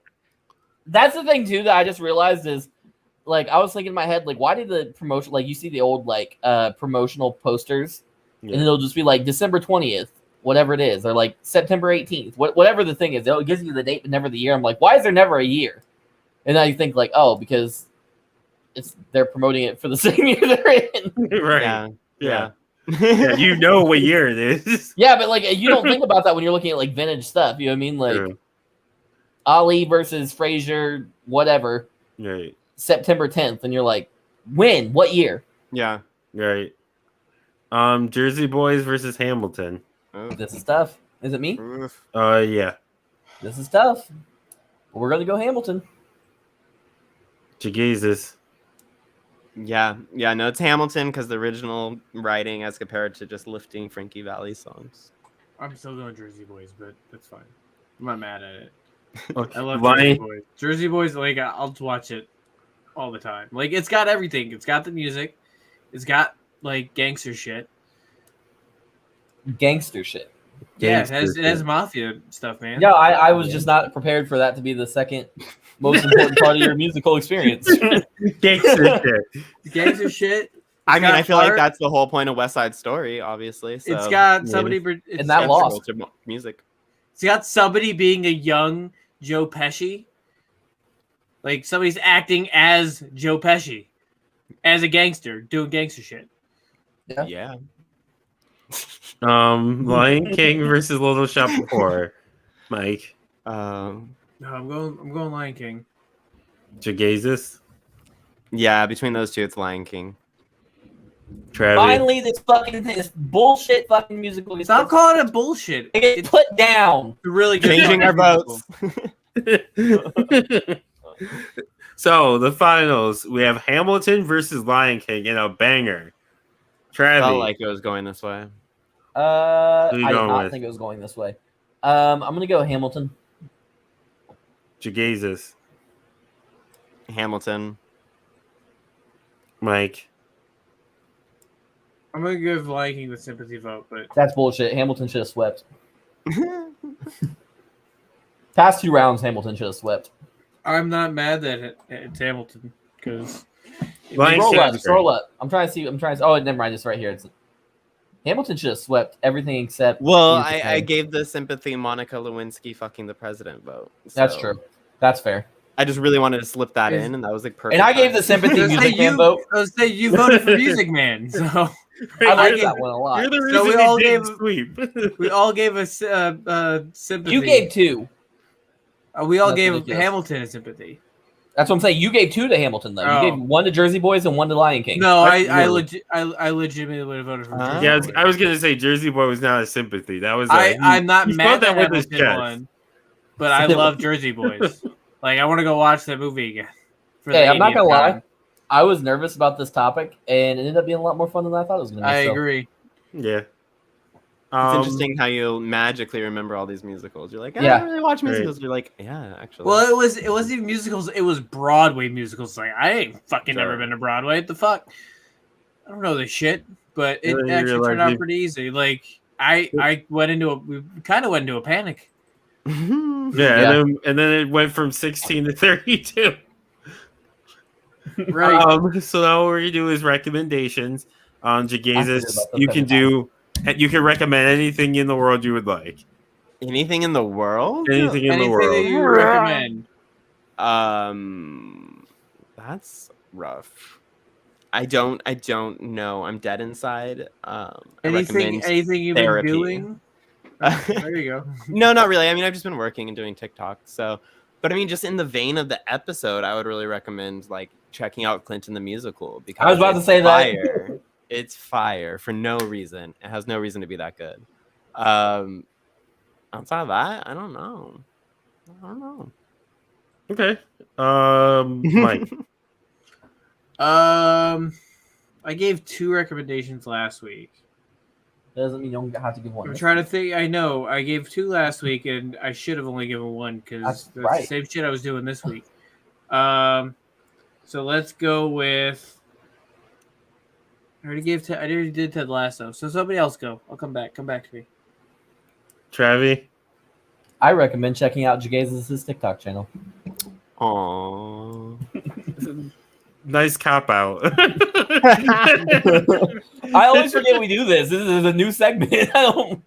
That's the thing too that I just realized is like I was thinking in my head like why did the promotion like you see the old like promotional posters Yeah. and it'll just be like December 20th whatever it is, or like September 18th, whatever the thing is. It gives you the date but never the year. I'm like, why is there never a year? And now you think like, oh, because they're promoting it for the same year they're in. Right. Yeah. Yeah, you know what year it is. Yeah, but like you don't think about that when you're looking at like vintage stuff. You know what I mean? Like True. Ali versus Frazier, whatever, Right. September 10th, and you're like, when? What year? Yeah. Right. Jersey Boys versus Hamilton. Oof. This is tough. Is it me? Oof. Yeah. This is tough. We're gonna go Hamilton. JeGaysus. Yeah. No, it's Hamilton because the original writing as compared to just lifting Frankie Valli songs. I'm still going Jersey Boys, but that's fine. I'm not mad at it. Okay. I love Lion- Jersey Boys. Jersey Boys, like I'll watch it all the time. Like it's got everything. It's got the music. It's got like gangster shit. Gangster shit. Yeah, Gangster it has shit. mafia stuff, man. Yeah, I was just not prepared for that to be the second most important part of your musical experience. Gangster shit. Gangster shit. I mean, got I feel like heart. that's the whole point of West Side Story, obviously. So It's got somebody. It's And that got- lost. music. It's got somebody being a young Joe Pesci. Like somebody's acting as Joe Pesci, as a gangster doing gangster shit. Yeah. Lion King versus Little Shop of Horror. Mike. No, I'm going Lion King. JeGaysus. Yeah, between those two, it's Lion King. Travis. Finally, this bullshit fucking musical gets Stop calling it bullshit. get put down. It's a really good. Changing our fucking votes. musical. So the finals, we have Hamilton versus Lion King in a banger. Travis. Felt like it was going this way. I Who did you going not with? think it was going this way. I'm gonna go Hamilton. JeGaysus. Hamilton. Mike. I'm gonna give Lion King the sympathy vote, but That's bullshit. Hamilton should have swept. Past 2 rounds, Hamilton should have swept. I'm not mad that it's Hamilton because Lion Scroll King's up, great. scroll up. I'm trying to see. Oh, never mind. It's right here. It's Hamilton should have swept everything except. Well, music I thing. gave the sympathy Monica Lewinsky fucking the president vote. That's so true. That's fair. I just really wanted to slip that Is- in, and that was like perfect. And I gave the timing. sympathy music man vote. I was saying you voted for Music Man, so I like gave- that one a lot. You're the So reason we we all didn't gave- sweep. we all gave a sympathy. You gave 2. We all That's gave ridiculous. Hamilton a sympathy. That's what I'm saying. You gave 2 to Hamilton though. Oh. You gave 1 to Jersey Boys and 1 to Lion King. No, I No. legitimately would have voted for. Ah. Jersey Yeah, Boys. I was gonna say Jersey Boy was not a sympathy. That was I'm not he mad spelled that that with his Hamilton chest. won, but I love Jersey Boys. Like I want to go watch that movie again. For Hey, the I'm not 80th gonna lie. time. I was nervous about this topic, and it ended up being a lot more fun than I thought it was gonna be. I so. agree. Yeah. It's interesting how you magically remember all these musicals. You're like, I Yeah. don't really watch Right. musicals. You're like, yeah, actually. Well, it wasn't even musicals. It was Broadway musicals. Like I ain't fucking Sure. never been to Broadway. What the fuck? I don't know this shit, but it Yeah, you actually realize turned out you- pretty easy. Like we kind of went into a panic. Yeah, and then it went from 16 to 32. Right. So now what we're gonna do is recommendations on I forget JeGaysus. about this You can every you can recommend anything in the world you would like. Anything in the world? Anything in the Anything that world. you recommend? That's rough. I don't know. I'm dead inside. I recommend Anything you've therapy. been doing? There you go. No, not really. I mean, I've just been working and doing TikTok. So, but I mean, just in the vein of the episode, I would really recommend like checking out Clinton the Musical because I was about to it's say that. fire. It's fire for no reason. It has no reason to be that good. Outside of that, I don't know. Okay. Mike. I gave 2 recommendations last week. That doesn't mean you don't have to give 1. I'm trying to think. I know I gave 2 last week, and I should have only given 1 because That's that's right. the same shit I was doing this week. So let's go with. I already did Ted Lasso. So somebody else go. I'll come back. Come back to me. Travi. I recommend checking out JeGaysus' TikTok channel. Aww. Nice cop out. I always forget we do this. This is a new segment. I don't.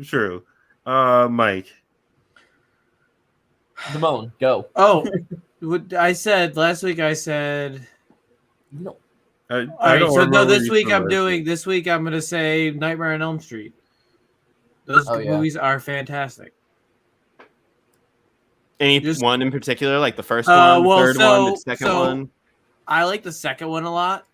True. Mike. Damone, go. Oh, what I said last week. I said. No. I All right, don't so no, remember this you week said I'm last doing. This week I'm gonna say Nightmare on Elm Street. Those Oh, yeah. movies are fantastic. Any Just- one in particular, like the first one, well, third one, the so- second so- one? I like the second one a lot.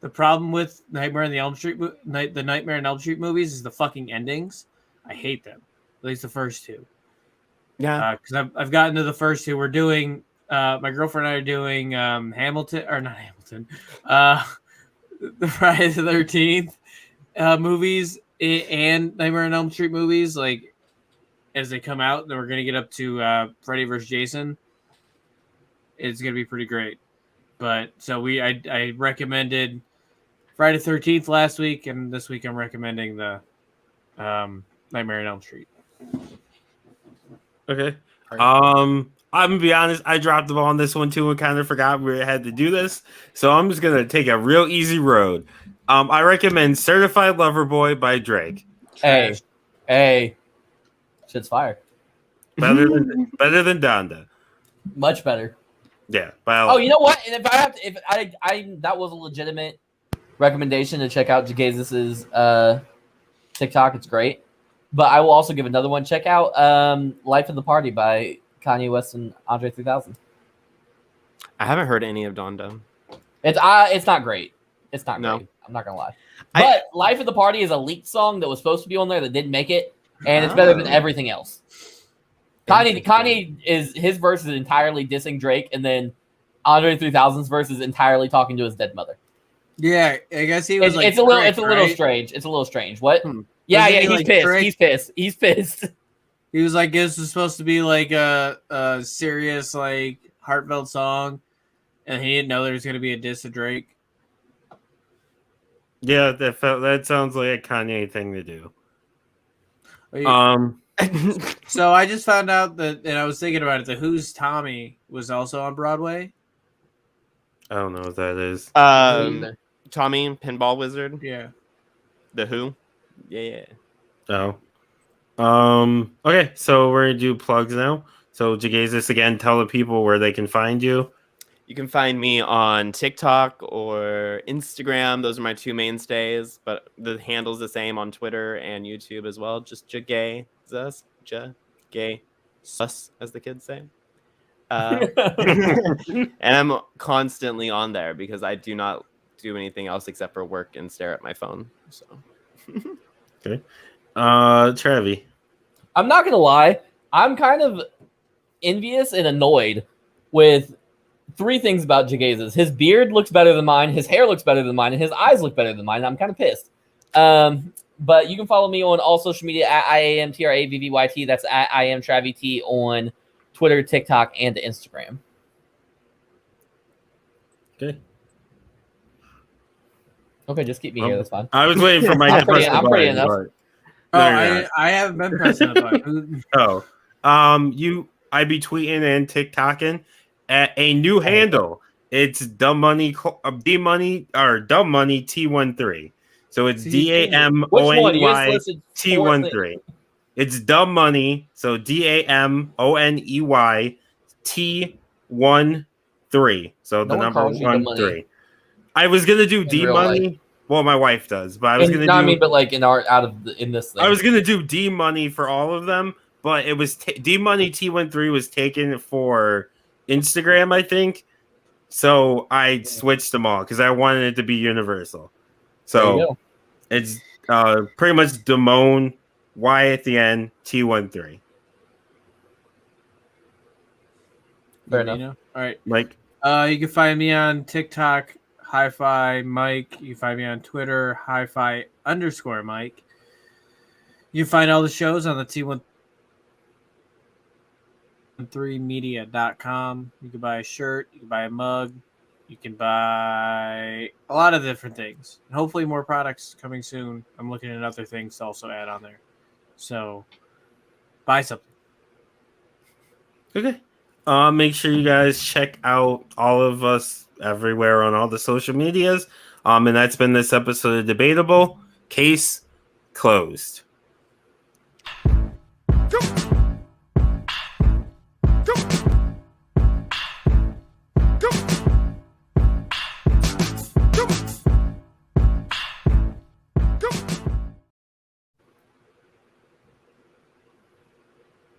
The problem with Nightmare on the Elm Street, the Nightmare on Elm Street movies, is the fucking endings. I hate them. At least the first two. Yeah. Because I've gotten to the first two. We're doing. My girlfriend and I are doing Hamilton or not Hamilton. The Friday the 13th movies and Nightmare on Elm Street movies, like as they come out. Then we're gonna get up to Freddy vs. Jason. It's gonna be pretty great. But so I recommended Friday the 13th last week, and this week I'm recommending the Nightmare on Elm Street. Okay. I'm gonna be honest. I dropped the ball on this one too and kind of forgot we had to do this. So I'm just gonna take a real easy road. I recommend "Certified Lover Boy" by Drake. Hey, shit's fire. Better than Donda. Much better. Yeah. Oh, you know what? And if I that was a legitimate recommendation to check out JeGaysus's TikTok. It's great. But I will also give another one. Check out "Life of the Party" by Kanye West and Andre 3000. I haven't heard any of Donda. It's not great. It's not No. great. I'm not gonna lie. But "Life of the Party" is a leaked song that was supposed to be on there that didn't make it, and it's better than everything else. Kanye is his verse is entirely dissing Drake, and then Andre 3000's verse is entirely talking to his dead mother. Yeah, I guess he was. It's a little strange. It's a little strange. What? Yeah, Wasn't yeah. he, He's like, pissed. Drake? He's pissed. He's pissed. He was like, this was supposed to be like a serious, like heartfelt song, and he didn't know there was going to be a diss of Drake. Yeah, that sounds like a Kanye thing to do. So I just found out that, and I was thinking about it. The Who's Tommy was also on Broadway. I don't know what that is. Tommy, Pinball Wizard. Yeah. The Who. Yeah. Oh. Okay, so we're gonna do plugs now. So JeGaysus, again, tell the people where they can find you. You can find me on TikTok or Instagram. Those are my two mainstays, but the handle's the same on Twitter and YouTube as well. Just JeGaysus, JeGaysus, as the kids say. And I'm constantly on there because I do not do anything else except for work and stare at my phone. So, Okay, Travi. I'm not gonna lie. I'm kind of envious and annoyed with three things about JeGaysus. His beard looks better than mine. His hair looks better than mine, and his eyes look better than mine. I'm kind of pissed. But you can follow me on all social media at IAMTRAVVYT. That's at IAMTraviT on Twitter, TikTok, and Instagram. Okay, just keep me here. That's fine. I was waiting for Mike to press the I'm button. pretty enough. but- Oh, No, you're not. I haven't been pressing the button. Oh, I be tweeting and TikToking at a new handle. It's Dumb Money T13. So it's Which one? You just DAMONEY listed T13. It's Dumb Money. So DAMONEY T13. So the No one number calls you Dumb 1 Money 3. I was gonna do D real Money. Well, my wife does, but I was gonna do. I mean, but like in this thing. I was gonna do D Money for all of them, but it was D Money T13 was taken for Instagram, I think. So I switched them all because I wanted it to be universal. There you So go. it's pretty much Damone Y at the end T13. Fair enough. All right. Like You can find me on TikTok, Hi-Fi Mike. You can find me on Twitter, Hi-Fi_Mike. You can find all the shows on the T13media.com. You can buy a shirt, you can buy a mug, you can buy a lot of different things. And hopefully more products coming soon. I'm looking at other things to also add on there. So buy something. okay. Make sure you guys check out all of us everywhere on all the social medias. And that's been this episode of Debatable. Case closed.